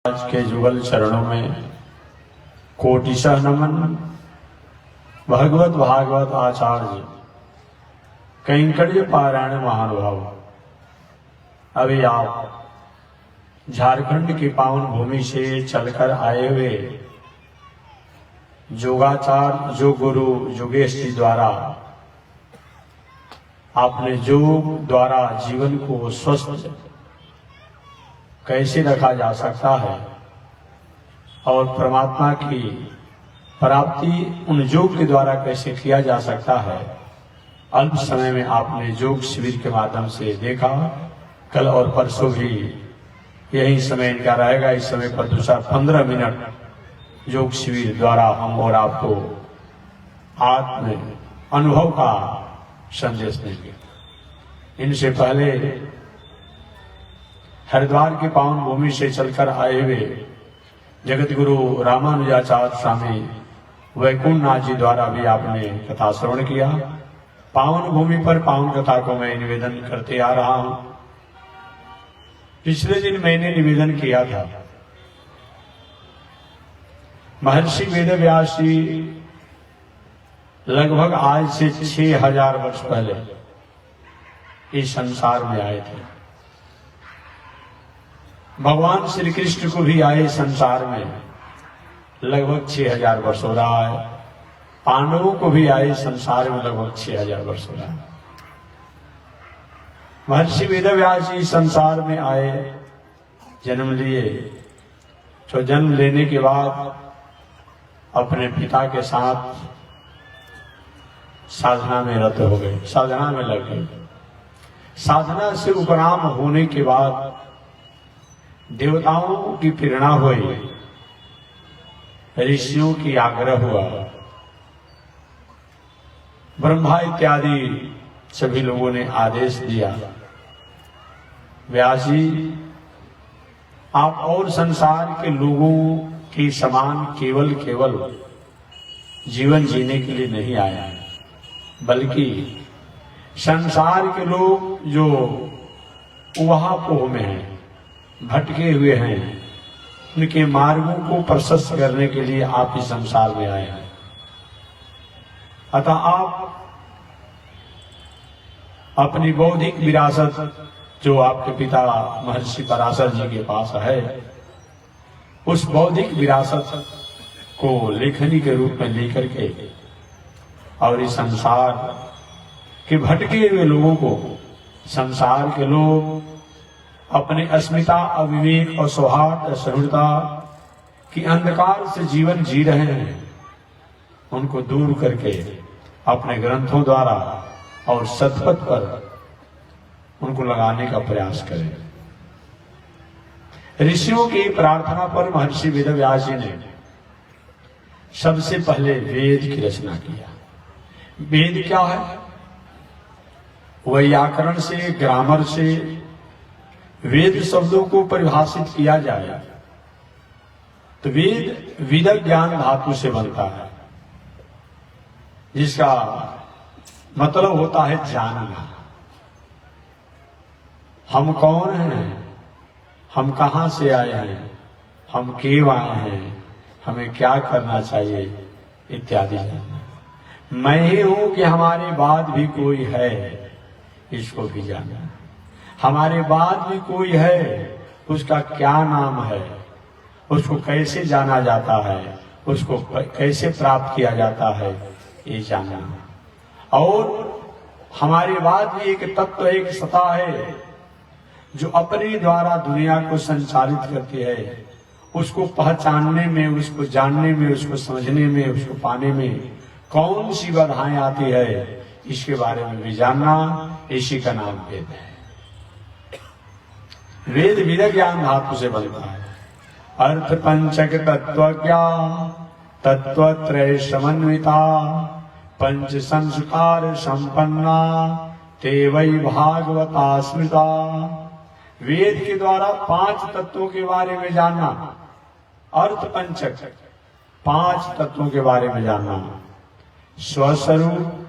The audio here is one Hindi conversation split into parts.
आज के जुगल चरणों में कोटिशः नमन। भगवत भागवत आचार्य कैंकर्य पारायण महानुभाव, अभी आप झारखंड की पावन भूमि से चलकर आए हुए योगाचार्य जो गुरु योगेश जी द्वारा आपने योग द्वारा जीवन को स्वस्थ कैसे रखा जा सकता है और परमात्मा की प्राप्ति उन योग के द्वारा कैसे किया जा सकता है, अल्प समय में आपने योग शिविर के माध्यम से देखा। कल और परसों भी यही समय इनका रहेगा। इस समय पर दूसरा 15 मिनट योग शिविर द्वारा हम और आपको आत्म अनुभव का संदेश देंगे। इनसे पहले हरिद्वार की पावन भूमि से चलकर आए हुए जगत गुरु रामानुजाचार्य स्वामी वैकुंठ नाथ जी द्वारा भी आपने कथा श्रवण किया। पावन भूमि पर पावन कथा को मैं निवेदन करते आ रहा हूं। पिछले दिन मैंने निवेदन किया था, महर्षि वेदव्यास जी लगभग आज से 6000 वर्ष पहले इस संसार में आए थे। भगवान श्री कृष्ण को भी आए संसार में लगभग 6000 वर्ष हो रहा है। पांडवों को भी आए संसार में लगभग 6000 वर्ष हो रहा है। महर्षि वेदव्यास जी संसार में आए, जन्म लिए, तो जन्म लेने के बाद अपने पिता के साथ साधना में रत हो गए, साधना में लग गए। साधना से उपराम होने के बाद देवताओं की प्रेरणा हुई, ऋषियों की आग्रह हुआ, ब्रह्मा इत्यादि सभी लोगों ने आदेश दिया, व्यास जी आप और संसार के लोगों के समान केवल जीवन जीने के लिए नहीं आया है, बल्कि संसार के लोग जो उहापोह में हैं, भटके हुए हैं, उनके मार्गों को प्रशस्त करने के लिए आप इस संसार में आए हैं। अतः आप अपनी बौद्धिक विरासत जो आपके पिता महर्षि पराशर जी के पास है, उस बौद्धिक विरासत को लेखनी के रूप में लेकर के और इस संसार के भटके हुए लोगों को, संसार के लोग अपने अस्मिता, अविवेक और सौहार्द, असहिष्णुता की अंधकार से जीवन जी रहे हैं, उनको दूर करके अपने ग्रंथों द्वारा और सतपथ पर उनको लगाने का प्रयास करें। ऋषियों की प्रार्थना पर महर्षि वेदव्यास जी ने सबसे पहले वेद की रचना किया। वेद क्या है? व्याकरण से, ग्रामर से वेद शब्दों को परिभाषित किया जाए तो वेद विद ज्ञान धातु से बनता है, जिसका मतलब होता है जानना। हम कौन हैं, हम कहां से आए हैं, हम क्यों आए हैं, हमें क्या करना चाहिए इत्यादि जानना। मैं ही हूं कि हमारे बाद भी कोई है, इसको भी जानना। हमारे बाद भी कोई है, उसका क्या नाम है, उसको कैसे जाना जाता है, उसको कैसे प्राप्त किया जाता है, ये जानना। और हमारे बाद भी एक तत्व, एक सत्ता है जो अपने द्वारा दुनिया को संचालित करती है। उसको पहचानने में, उसको जानने में, उसको समझने में, उसको पाने में कौन सी बाधाएं आती है, इसके बारे में भी जानना, इसी का नाम वेद है। वेद विद ज्ञान धातु से बनता है। अर्थ पंचक तत्व ज्ञान, तत्वत्रय समन्विता, पंच संस्कार संपन्ना, ते वै भागवता स्मृता। वेद के द्वारा 5 तत्वों के बारे में जानना। अर्थ पंचक, 5 तत्वों के बारे में जानना। स्वस्वरूप,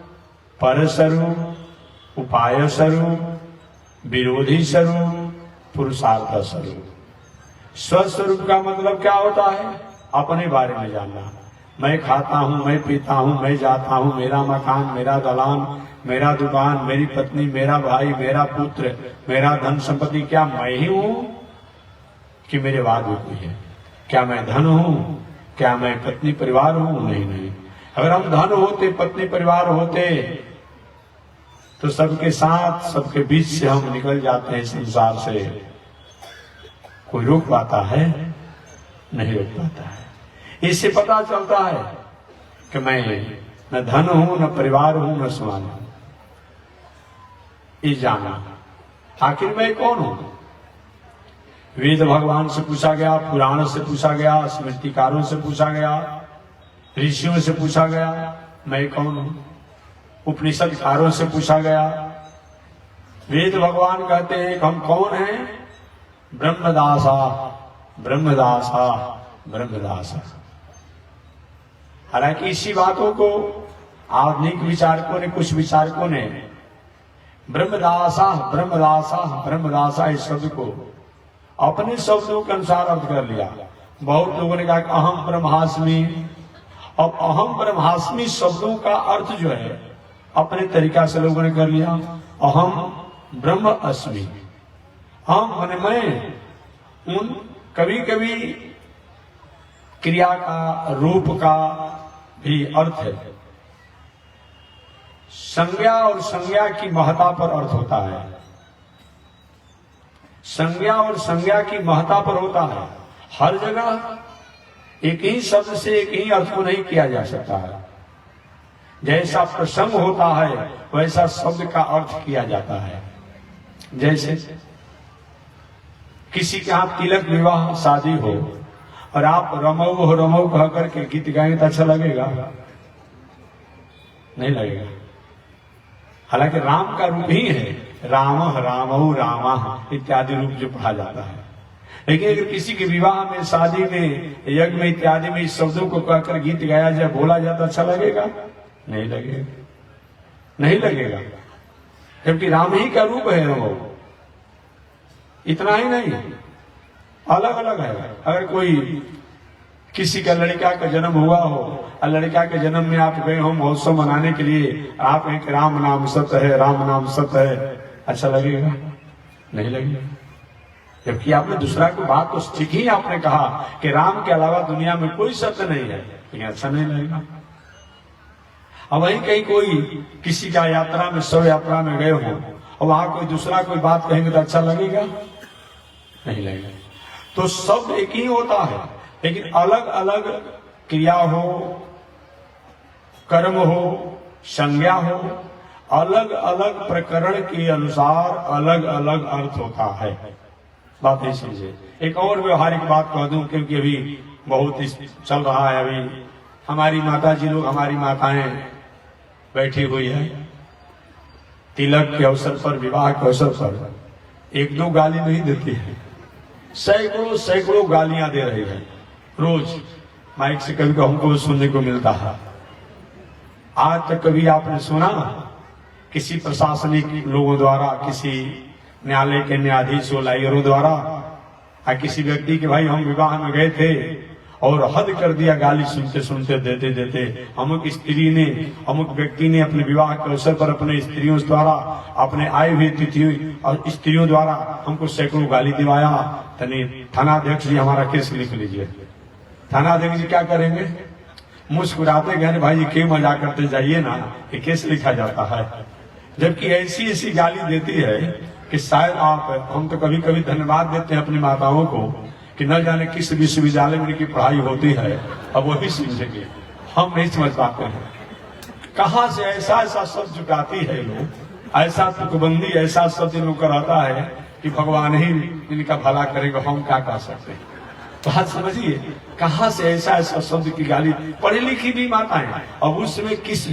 परस्वरूप, उपाय स्वरूप, विरोधी स्वरूप, पुरुषार्थ स्वरूप। स्वस्वरूप का मतलब क्या होता है? अपने बारे में जानना। मैं खाता हूँ, मैं पीता हूँ, मैं जाता हूँ, मेरा मकान, मेरा दलान, मेरा दुकान, मेरी पत्नी, मेरा भाई, मेरा पुत्र, मेरा धन संपत्ति, क्या मैं ही हूँ कि मेरे बाद भी कोई है? क्या मैं धन हूँ? क्या मैं पत्नी परिवार हूँ? नहीं नहीं। अगर हम धन होते, पत्नी परिवार होते, तो सबके साथ, सबके बीच से हम निकल जाते हैं संसार से। कोई रोक पाता है? नहीं रोक पाता है। इससे पता चलता है कि मैं न धन हूं, न परिवार हूं, न समान हूं। ये जाना आखिर मैं कौन हूं? वेद भगवान से पूछा गया, पुराण से पूछा गया, स्मृतिकारों से पूछा गया, ऋषियों से पूछा गया, मैं कौन हूं? उपनिषदकारों से पूछा गया। वेद भगवान कहते हैं हम कौन हैं? ब्रह्मदासा, ब्रह्मदासा, ब्रह्मदासा। हालांकि इसी बातों को आधुनिक विचारकों ने, कुछ विचारकों ने ब्रह्मदासा, ब्रह्मदासा, ब्रह्मदासा इस शब्द को अपने शब्दों के अनुसार अर्थ कर लिया। बहुत लोगों ने कहा कि अहम ब्रह्मास्मि। अब अहम ब्रह्मास्मि शब्दों का अर्थ जो है अपने तरीका से लोगों ने कर लिया। अहम ब्रह्म अस्मि। हम माने मैं। उन कभी कभी क्रिया का, रूप का भी अर्थ है। संज्ञा और संज्ञा की महत्ता पर अर्थ होता है। संज्ञा और संज्ञा की महत्ता पर होता है। हर जगह एक ही शब्द से एक ही अर्थ को नहीं किया जा सकता है। जैसा प्रसंग होता है वैसा शब्द का अर्थ किया जाता है। जैसे किसी के यहाँ तिलक, विवाह, शादी हो और आप रमो हो, रमो कह करके गीत गाएंगे तो अच्छा लगेगा? नहीं लगेगा। हालांकि राम का रूप ही है, राम, रामो, रामा इत्यादि रूप जो पढ़ा जाता है। लेकिन अगर किसी के विवाह में, शादी में, यज्ञ में इत्यादि में इस शब्दों को कहकर गीत गाया जाए, बोला जाए तो अच्छा लगेगा? नहीं लगेगा, नहीं लगेगा। क्योंकि राम ही का रूप है वो। इतना ही नहीं, अलग अलग है। अगर कोई किसी का लड़का का जन्म हुआ हो और लड़का के जन्म में आप गए हो महोत्सव मनाने के लिए, आप एक राम नाम सत्य है, राम नाम सत्य है, अच्छा लगेगा? नहीं लगेगा। जबकि आपने दूसरा को बात तो ठीक ही आपने कहा कि राम के अलावा दुनिया में कोई सत्य नहीं है, लेकिन अच्छा नहीं लगेगा। अब वही कहीं कोई किसी का यात्रा में, शव यात्रा में गए हो और वहां कोई दूसरा कोई बात कहेंगे तो अच्छा लगेगा? नहीं लगेगा। तो शब्द एक ही होता है, लेकिन अलग अलग क्रिया हो, कर्म हो, संज्ञा हो, अलग अलग प्रकरण के अनुसार अलग अलग अर्थ होता है। बात नहीं समझे। एक और व्यवहारिक बात कह दूं, क्योंकि अभी बहुत चल रहा है। अभी हमारी माता जी लोग, हमारी माताएं बैठी हुई है, तिलक के अवसर पर, विवाह के अवसर पर एक दो गाली नहीं देती है, सैकड़ों सैकड़ों गालियां दे रही है रोज। माइक से कभी हमको सुनने को मिलता है। आज तक कभी आपने सुना किसी प्रशासनिक लोगों द्वारा, किसी न्यायालय के न्यायाधीशों, लायरों द्वारा, या किसी व्यक्ति के भाई हम विवाह में गए थे और हद कर दिया, गाली सुनते सुनते, देते देते, अमुक स्त्री ने, अमुक व्यक्ति ने अपने विवाह के अवसर पर अपने स्त्रियों द्वारा, अपने आए हुए तिथि और स्त्रियों द्वारा हमको सैकड़ों गाली दिवाया। तनी थानाध्यक्ष जी हमारा केस लिख लीजिए। थानाध्यक्ष जी क्या करेंगे? मुस्कुराते गए, भाई जी क्यों मजाक करते, जाइए ना, ये केस लिखा जाता है। जबकि ऐसी ऐसी गाली देती है कि शायद आप, हम तो कभी कभी धन्यवाद देते हैं अपनी माताओं को कि न जाने किस विश्वविद्यालय में की पढ़ाई होती है, अब वही समझेंगे, हम नहीं समझ पाते हैं। कहां से ऐसा ऐसा शब्द जुटाती है लोग, ऐसा तुकबंदी, ऐसा शब्द इन लोग कराता है कि भगवान ही इनका भला करेगा, हम क्या कर सकते हैं। तो हाथ समझिए, कहां से ऐसा ऐसा शब्द की गाली। पढ़ी लिखी भी माताएं, अब उसमें किस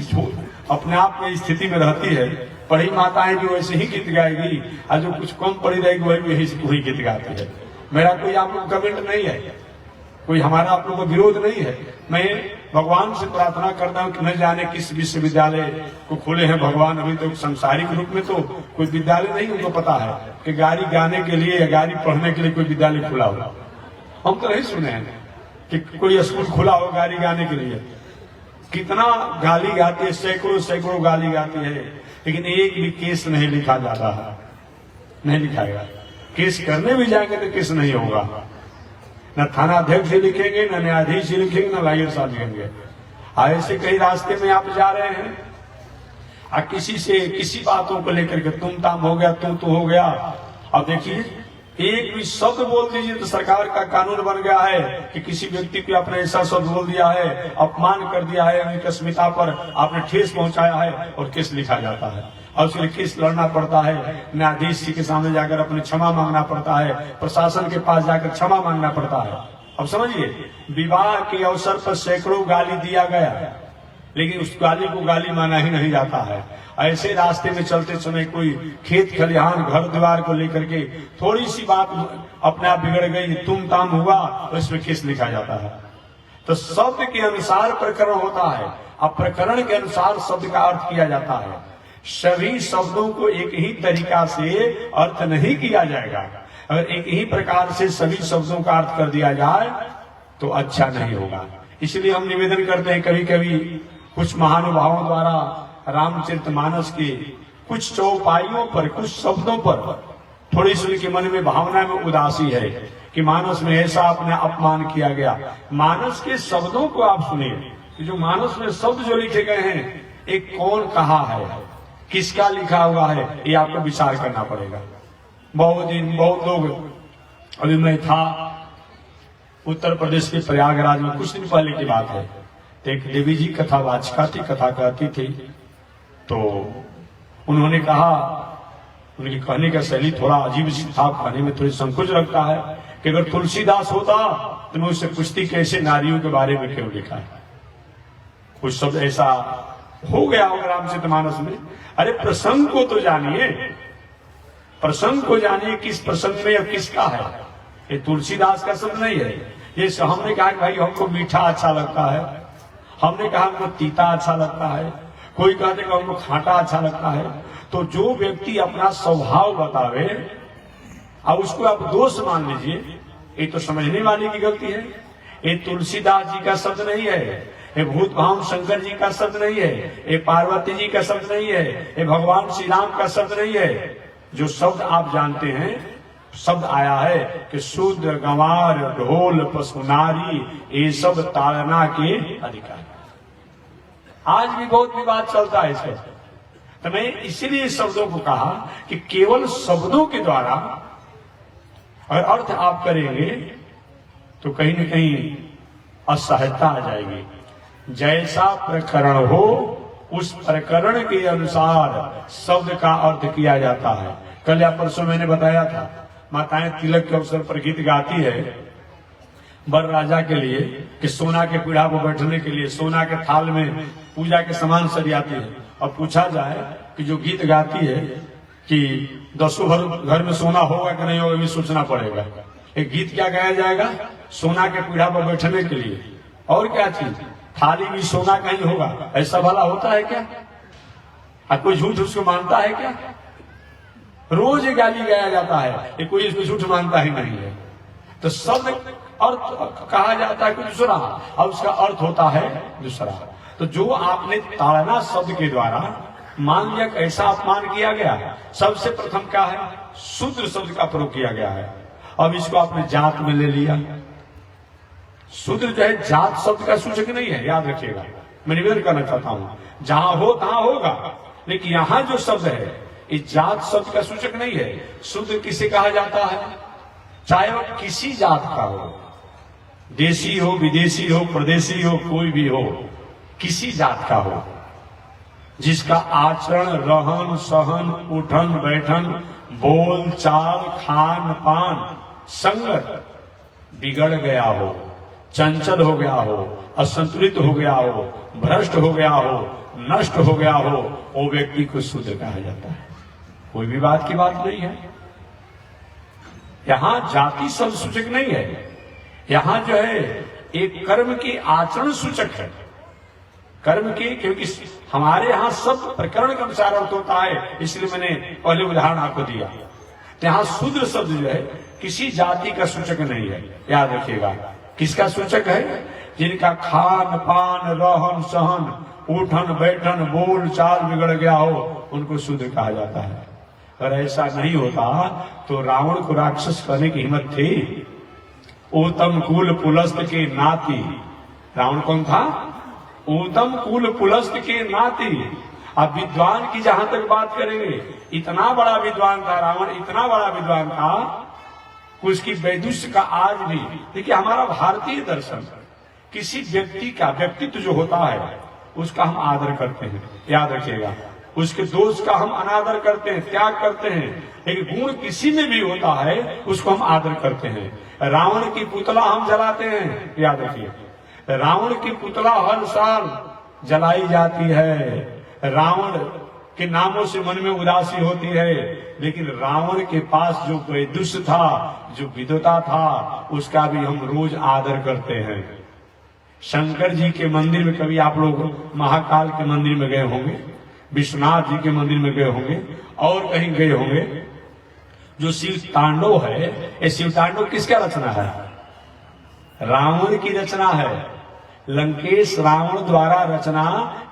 अपने आप में स्थिति में रहती है, पढ़ी माताएं भी वैसे ही गीत गाएगी, और जो कुछ कम पढ़ी रहेगी वही गीत गाती है। मेरा कोई आप लोग कमेंट नहीं है, कोई हमारा आप लोगों का विरोध नहीं है। मैं भगवान से प्रार्थना करता हूँ कि न जाने किस विश्वविद्यालय को खोले हैं भगवान। अभी तो सांसारिक रूप में तो कोई विद्यालय नहीं, उनको पता है कि गाड़ी गाने के लिए या गाड़ी पढ़ने के लिए कोई विद्यालय खुला हुआ, हम तो नहीं सुने हैं कि कोई स्कूल खुला हो गाली गाने के लिए। कितना गाली गाती है, सैकड़ों सैकड़ों गाली गाती है, लेकिन एक भी केस नहीं लिखा जाता है, नहीं लिखाएगा। केस करने भी जाएंगे तो केस नहीं होगा, न थाना अध्यक्ष से लिखेंगे, न न्यायाधीश से लिखेंगे, न लॉयर साहब लिखेंगे। ऐसे कई रास्ते में आप जा रहे हैं और किसी से किसी बातों को लेकर के तुम ताम हो गया, तुम तो हो गया। अब देखिए एक भी शब्द बोल दीजिए तो सरकार का कानून बन गया है कि किसी व्यक्ति को आपने ऐसा शब्द बोल दिया है, अपमान कर दिया है, उनकी अस्मिता पर आपने ठेस पहुंचाया है और केस लिखा जाता है और उसके लिए केस लड़ना पड़ता है। न्यायाधीश जी के सामने जाकर अपने क्षमा मांगना पड़ता है, प्रशासन के पास जाकर क्षमा मांगना पड़ता है। अब समझिए, विवाह के अवसर पर सैकड़ों गाली दिया गया, लेकिन उस गाली को गाली माना ही नहीं जाता है। ऐसे रास्ते में चलते समय कोई खेत खलिहान घर द्वार को लेकर के थोड़ी सी बात अपने आप बिगड़ गई, तुम ताम हुआ, तो इसमें केस लिखा जाता है। तो शब्द के अनुसार प्रकरण होता है, अब प्रकरण के अनुसार शब्द का अर्थ किया जाता है। सभी शब्दों को एक ही तरीका से अर्थ नहीं किया जाएगा। अगर एक ही प्रकार से सभी शब्दों का अर्थ कर दिया जाए तो अच्छा नहीं होगा। इसलिए हम निवेदन करते हैं, कभी कभी कुछ महानुभावों द्वारा रामचरितमानस के कुछ चौपाइयों पर, कुछ शब्दों पर थोड़ी सी के मन में भावना में उदासी है कि मानस में ऐसा अपने अपमान किया गया। मानस के शब्दों को आप सुनिए, जो मानस में शब्द जो लिखे गए हैं, एक कौन कहा है, किसका लिखा हुआ है, ये आपको विचार करना पड़ेगा। बहुत लोग, अभी मैं था उत्तर प्रदेश के प्रयागराज में, कुछ दिन पहले की बात है, तो एक देवी जी कथावाचिका थी, कथा कहती थी। तो उन्होंने कहा, उनके कहने का शैली थोड़ा अजीब सी था, कहने में थोड़ी संकोच रखता है कि अगर तुलसीदास होता तो मैं उससे पूछती कैसे नारियों के बारे में क्यों लिखा है। कुछ शब्द ऐसा हो गया होगा रामचरितमानस में। अरे प्रसंग को तो जानिए, प्रसंग को जानिए, किस प्रसंग में और किसका है। ये तुलसीदास का शब्द नहीं है। ये हमने कहा कि भाई हमको मीठा अच्छा लगता है, हमने कहा हमको तीता अच्छा लगता है, कोई कहते कि हमको खाटा अच्छा लगता है। तो जो व्यक्ति अपना स्वभाव बतावे अब उसको आप दोष मान लीजिए, ये तो समझने वाले की गलती है। ये तुलसीदास जी का शब्द नहीं है, ये भूतभावन शंकर जी का शब्द नहीं है, ये पार्वती जी का शब्द नहीं है, ये भगवान श्री राम का शब्द नहीं है। जो शब्द आप जानते हैं, शब्द आया है कि शूद्र गंवार ढोल पशुनारी ये सब ताड़ना के अधिकारी। आज भी बहुत विवाद चलता है इसका। तो मैं इसीलिए शब्दों को कहा कि केवल शब्दों के द्वारा अगर अर्थ आप करेंगे तो कहीं न कहीं असहजता आ जाएगी। जैसा प्रकरण हो उस प्रकरण के अनुसार शब्द का अर्थ किया जाता है। कल या परसों मैंने बताया था, माताएं तिलक के अवसर पर गीत गाती है वर राजा के लिए कि सोना के पीढ़ा पर बैठने के लिए सोना के थाल में पूजा के सामान सरियाती है। और पूछा जाए कि जो गीत गाती है कि 10 घर में सोना होगा कि नहीं होगा, भी सोचना पड़ेगा। एक गीत क्या गाया जाएगा? सोना के पीढ़ा पर बैठने के लिए। और क्या चीज? थाली भी सोना का ही होगा। ऐसा भला होता है क्या? और कोई झूठ उसको मानता है क्या? रोज गाली गाया जाता है, ये कोई इसको झूठ मानता ही नहीं है। तो शब्द अर्थ कहा जाता है कुछ दूसरा और उसका अर्थ होता है दूसरा। तो जो आपने ताड़ना शब्द के द्वारा मान लिया, ऐसा अपमान किया गया। सबसे प्रथम क्या है? शूद्र शब्द का प्रयोग किया गया है। अब इसको आपने जात में ले लिया। शूद्र जो है जात शब्द का सूचक नहीं है, याद रखिएगा। मैं निवेदन करना चाहता हूं, जहां हो तहां होगा, लेकिन यहां जो शब्द है ये जात शब्द का सूचक नहीं है। शूद्र किसे कहा जाता है? चाहे वो किसी जात का हो, देशी हो, विदेशी हो, प्रदेशी हो, कोई भी हो, किसी जात का हो, जिसका आचरण, रहन सहन, उठन बैठन, बोल चाल, खान पान, संगत बिगड़ गया हो, चंचल हो गया हो, असंतुलित हो गया हो, भ्रष्ट हो गया हो, नष्ट हो गया हो, वो व्यक्ति को शूद्र कहा जाता है। कोई भी बात की बात नहीं है। यहां जाति शब्द सूचक नहीं है, यहां जो है एक कर्म के आचरण सूचक है। कर्म के, क्योंकि हमारे यहां सब प्रकरण के अनुसार अर्थ होता है, इसलिए मैंने पहले उदाहरण आपको दिया। तो यहां शूद्र शब्द जो है किसी जाति का सूचक नहीं है, याद रखिएगा। किसका सूचक है? जिनका खान पान रहन सहन उठन बैठन बोल चाल बिगड़ गया हो, उनको शूद्र कहा जाता है। अगर ऐसा नहीं होता तो रावण को राक्षस करने की हिम्मत थी? उत्तम कुल पुलस्त के नाती, रावण कौन था? उत्तम कुल पुलस्त के नाती। अब विद्वान की जहां तक बात करेंगे, इतना बड़ा विद्वान था रावण, इतना बड़ा विद्वान था, उसकी वैदुष्य का आज भी। देखिए हमारा भारतीय दर्शन, किसी व्यक्ति का व्यक्तित्व जो होता है उसका हम आदर करते हैं, याद रखिएगा। उसके दोष का हम अनादर करते हैं, त्याग करते हैं, लेकिन गुण किसी में भी होता है उसको हम आदर करते हैं। रावण की पुतला हम जलाते हैं, याद रखिए। रावण की पुतला हर साल जलाई जाती है। रावण के नामों से मन में उदासी होती है, लेकिन रावण के पास जो वैदुष्य था, जो विद्वता था, उसका भी हम रोज आदर करते हैं। शंकर जी के मंदिर में कभी आप लोग महाकाल के मंदिर में गए होंगे, विश्वनाथ जी के मंदिर में गए होंगे, और कहीं गए होंगे। जो शिव तांडव है, ये शिव तांडव किसका रचना है? रावण की रचना है। लंकेश रावण द्वारा रचना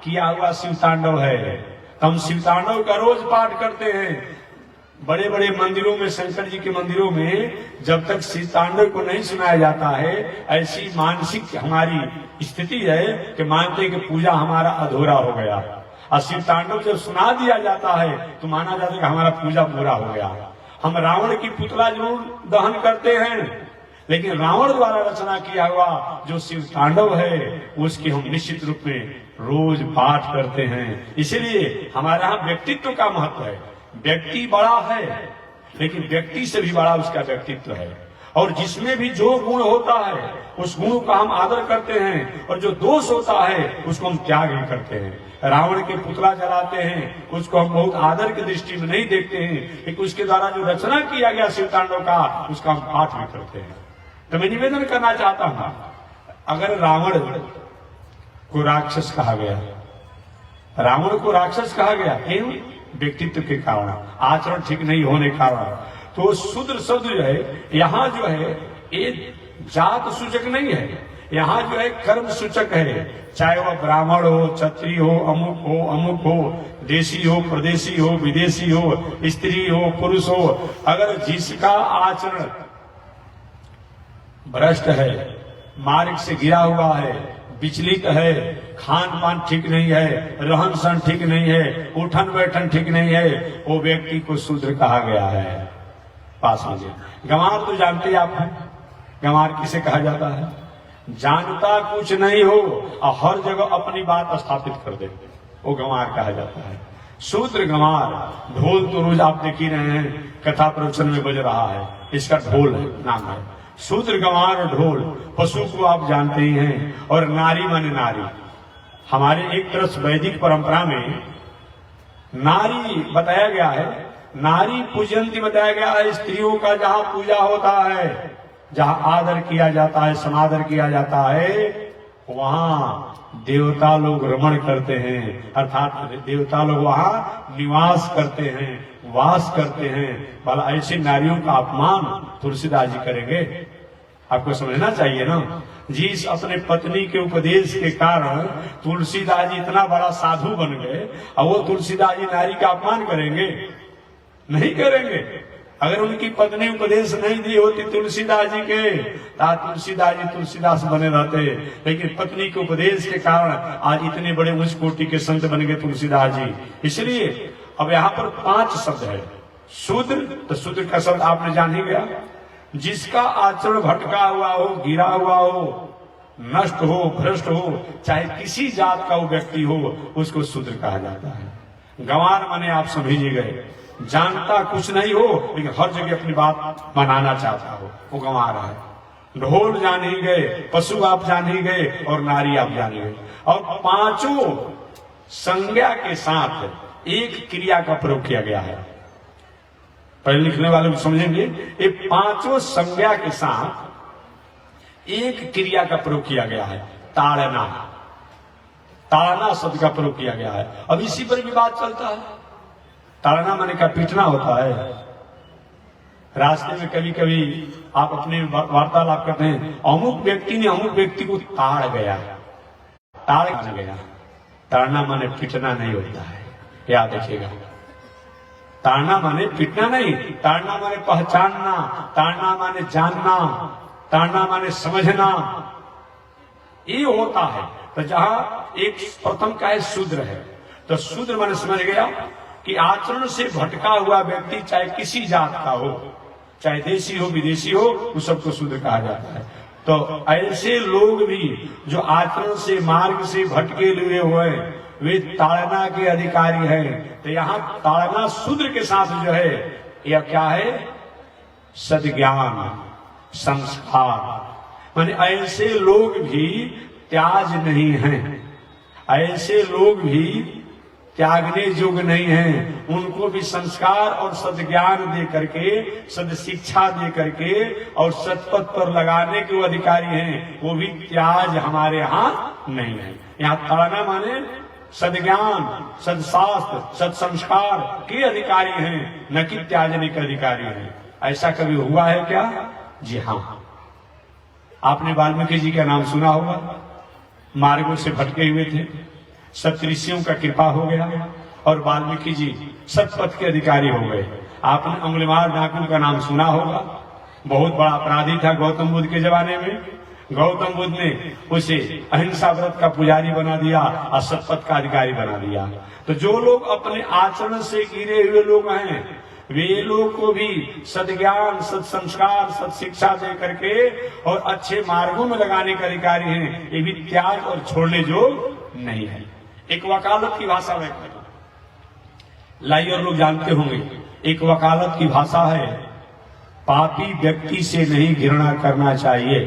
किया हुआ शिव तांडव है। हम शिव तांडव का रोज पाठ करते हैं। बड़े बड़े मंदिरों में, शंकर जी के मंदिरों में जब तक शिव तांडव को नहीं सुनाया जाता है, ऐसी मानसिक हमारी स्थिति है कि मानते हैं कि पूजा हमारा अधूरा हो गया। और शिव तांडव जब सुना दिया जाता है तो माना जाता है कि हमारा पूजा पूरा हो गया। हम रावण की पुतला जरूर दहन करते हैं, लेकिन रावण द्वारा रचना किया हुआ जो शिव तांडव है उसकी हम निश्चित रूप में रोज पाठ करते हैं। इसलिए हमारे यहाँ व्यक्तित्व का महत्व है। व्यक्ति बड़ा है, लेकिन व्यक्ति से भी बड़ा उसका व्यक्तित्व है। और जिसमें भी जो गुण होता है उस गुण का हम आदर करते हैं, और जो दोष होता है उसको हम त्याग ही करते हैं। रावण के पुतला जलाते हैं, उसको हम बहुत आदर की दृष्टि में नहीं देखते हैं, लेकिन उसके द्वारा जो रचना किया गया शिव तांडव का, उसका हम पाठ भी करते हैं। तो मैं निवेदन करना चाहता हूं, अगर रावण को राक्षस कहा गया, रावण को राक्षस कहा गया क्यों? व्यक्तित्व के कारण, आचरण ठीक नहीं होने के कारण। तो शूद्र शब्द जो है यहाँ जो है ये जात सूचक नहीं है, यहाँ जो है कर्म सूचक है। चाहे वह ब्राह्मण हो, क्षत्रिय हो, अमुक हो, देशी हो, प्रदेशी हो, विदेशी हो, स्त्री हो, पुरुष हो, अगर जिसका आचरण भ्रष्ट है, मार्ग से गिरा हुआ है, विचलित है, खान पान ठीक नहीं है, रहन सहन ठीक नहीं है, उठन बैठन ठीक नहीं है, वो व्यक्ति को शूद्र कहा गया है। पास में गंवार तो जानते हैं आप, गंवार किसे कहा जाता है? जानता कुछ नहीं हो और हर जगह अपनी बात स्थापित कर दे, वो गंवार कहा जाता है। शूद्र गंवार, ढोल तो रोज आप देख ही रहे हैं, कथा प्रवचन में बज रहा है, इसका ढोल है, नाम है शूद्र गंवार और ढोल। पशु को आप जानते ही हैं, और नारी माने नारी। हमारे एक तरफ वैदिक परंपरा में नारी बताया गया है, नारी पूजयंती बताया गया है। स्त्रियों का जहां पूजा होता है, जहां आदर किया जाता है, समादर किया जाता है, वहां देवता लोग रमण करते हैं, अर्थात देवता लोग वहां निवास करते हैं, वास करते हैं। भला ऐसी नारियों का अपमान तुलसीदास जी करेंगे? आपको समझना चाहिए ना। जिस अपने पत्नी के उपदेश के कारण तुलसीदास जी इतना बड़ा साधु बन गए, और वो तुलसीदास जी नारी का अपमान करेंगे? नहीं करेंगे। अगर उनकी पत्नी उपदेश नहीं दी होती तुलसीदास जी के, तो तुलसीदास जी तुलसीदास बने रहते, लेकिन पत्नी के उपदेश के कारण आज इतने बड़े उच्च कोटि के संत बन गए तुलसीदास जी। इसलिए अब यहाँ पर 5 शब्द है। शूद्र, तो शूद्र का शब्द आपने जान ही गया, जिसका आचरण भटका हुआ हो, गिरा हुआ हो, नष्ट हो, भ्रष्ट हो, चाहे किसी जात का वो व्यक्ति हो, उसको शूद्र कहा जाता है। गंवार माने आप समझिए गए, जानता कुछ नहीं हो लेकिन हर जगह अपनी बात मनाना चाहता हो, वो गंवार है। ढोल जान ही गए, पशु आप जान ही गए, और नारी आप जान गए। और 5 संज्ञा के साथ एक क्रिया का प्रयोग किया गया है। पढ़े लिखने वाले को समझेंगे, ये 5 संज्ञा के साथ एक क्रिया का प्रयोग किया गया है। ताड़ना, ताड़ना शब्द का प्रयोग किया गया है। अब इसी पर विवाद चलता है। ताड़ना माने का पीटना होता है, रास्ते में कभी कभी आप अपने वार्तालाप करते हैं, अमुक व्यक्ति ने अमुक व्यक्ति को ताड़ गया। ताड़ना माने पिटना नहीं होता है, याद रखिएगा। ताड़ना माने पिटना नहीं, ताड़ना माने पहचानना, ताड़ना माने जानना, ताड़ना माने समझना, ये होता है। तो जहां एक प्रथम का है शूद्र है, तो शूद्र माने समझ गया कि आचरण से भटका हुआ व्यक्ति चाहे किसी जात का हो, चाहे देशी हो विदेशी हो, उस सबको शूद्र कहा जाता है। तो ऐसे लोग भी जो आचरण से मार्ग से भटके हुए हुए वे ताड़ना के अधिकारी हैं। तो यहाँ ताड़ना शूद्र के साथ जो है यह क्या है, सद्ज्ञान संस्कार। माने ऐसे लोग भी त्याज नहीं हैं, ऐसे लोग भी त्यागने योग्य नहीं हैं, उनको भी संस्कार और सद्ज्ञान दे करके, सद शिक्षा दे करके और सतपथ पर लगाने के वो अधिकारी हैं। वो भी त्याज हमारे यहाँ नहीं है। यहाँ ताड़ना माने सद्ज्ञान, सदशास्त्र, सत्संस्कार के अधिकारी हैं, न कि त्याजने के अधिकारी हैं। ऐसा कभी हुआ है क्या? जी हाँ, आपने वाल्मीकि जी का नाम सुना होगा। मार्गों से भटके हुए थे, सप्तऋषियों का कृपा हो गया और वाल्मीकि जी सतपथ के अधिकारी हो गए। आपने अंगुलीमाल डाकू का नाम सुना होगा, बहुत बड़ा अपराधी था गौतम बुद्ध के जमाने में। गौतम बुद्ध ने उसे अहिंसा व्रत का पुजारी बना दिया और सतपथ का अधिकारी बना दिया। तो जो लोग अपने आचरण से गिरे हुए लोग हैं, वे लोग को भी सद्ज्ञान, सत्संस्कार, सत्शिक्षा दे करके और अच्छे मार्गों में लगाने के अधिकारी हैं। ये भी त्याग और छोड़ने जो नहीं है। एक वकालत की भाषा में लाई और लोग जानते होंगे, एक वकालत की भाषा है, पापी व्यक्ति से नहीं घृणा करना चाहिए,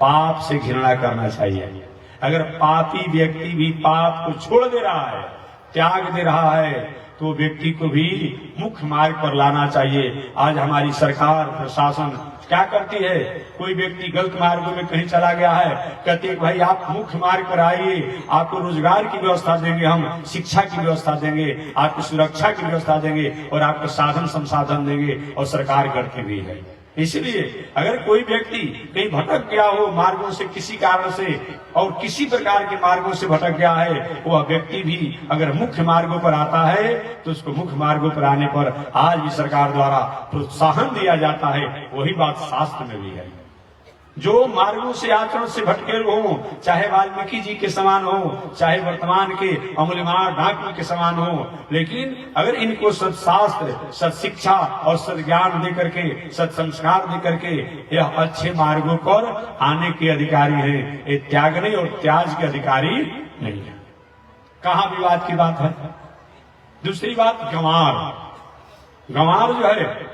पाप से घृणा करना चाहिए। अगर पापी व्यक्ति भी पाप को छोड़ दे रहा है, त्याग दे रहा है, तो व्यक्ति को भी मुख्य मार्ग पर लाना चाहिए। आज हमारी सरकार प्रशासन क्या करती है, कोई व्यक्ति गलत मार्गों में कहीं चला गया है, कहते हैं भाई आप मुख्य मार्ग पर आइए, आपको रोजगार की व्यवस्था देंगे, हम शिक्षा की व्यवस्था देंगे, आपकी सुरक्षा की व्यवस्था देंगे और आपको साधन संसाधन देंगे। और सरकार करती भी है। इसलिए अगर कोई व्यक्ति कहीं भटक गया हो मार्गों से, किसी कारण से और किसी प्रकार के मार्गों से भटक गया है, वह व्यक्ति भी अगर मुख्य मार्गों पर आता है तो उसको मुख्य मार्गों पर आने पर आज भी सरकार द्वारा प्रोत्साहन दिया जाता है। वही बात शास्त्र में भी है। जो मार्गों से आचरण से भटके हो, चाहे वाल्मीकि जी के समान हो, चाहे वर्तमान के अंगुलीमाल डाकू के समान हो, लेकिन अगर इनको सत्शास्त्र, सत्शिक्षा और सद्ज्ञान दे करके, सत्संस्कार दे करके यह अच्छे मार्गों पर आने के अधिकारी हैं, ये त्यागने और त्याज के अधिकारी नहीं है। कहाँ विवाद की बात है। दूसरी बात, गंवार। गंवार जो है,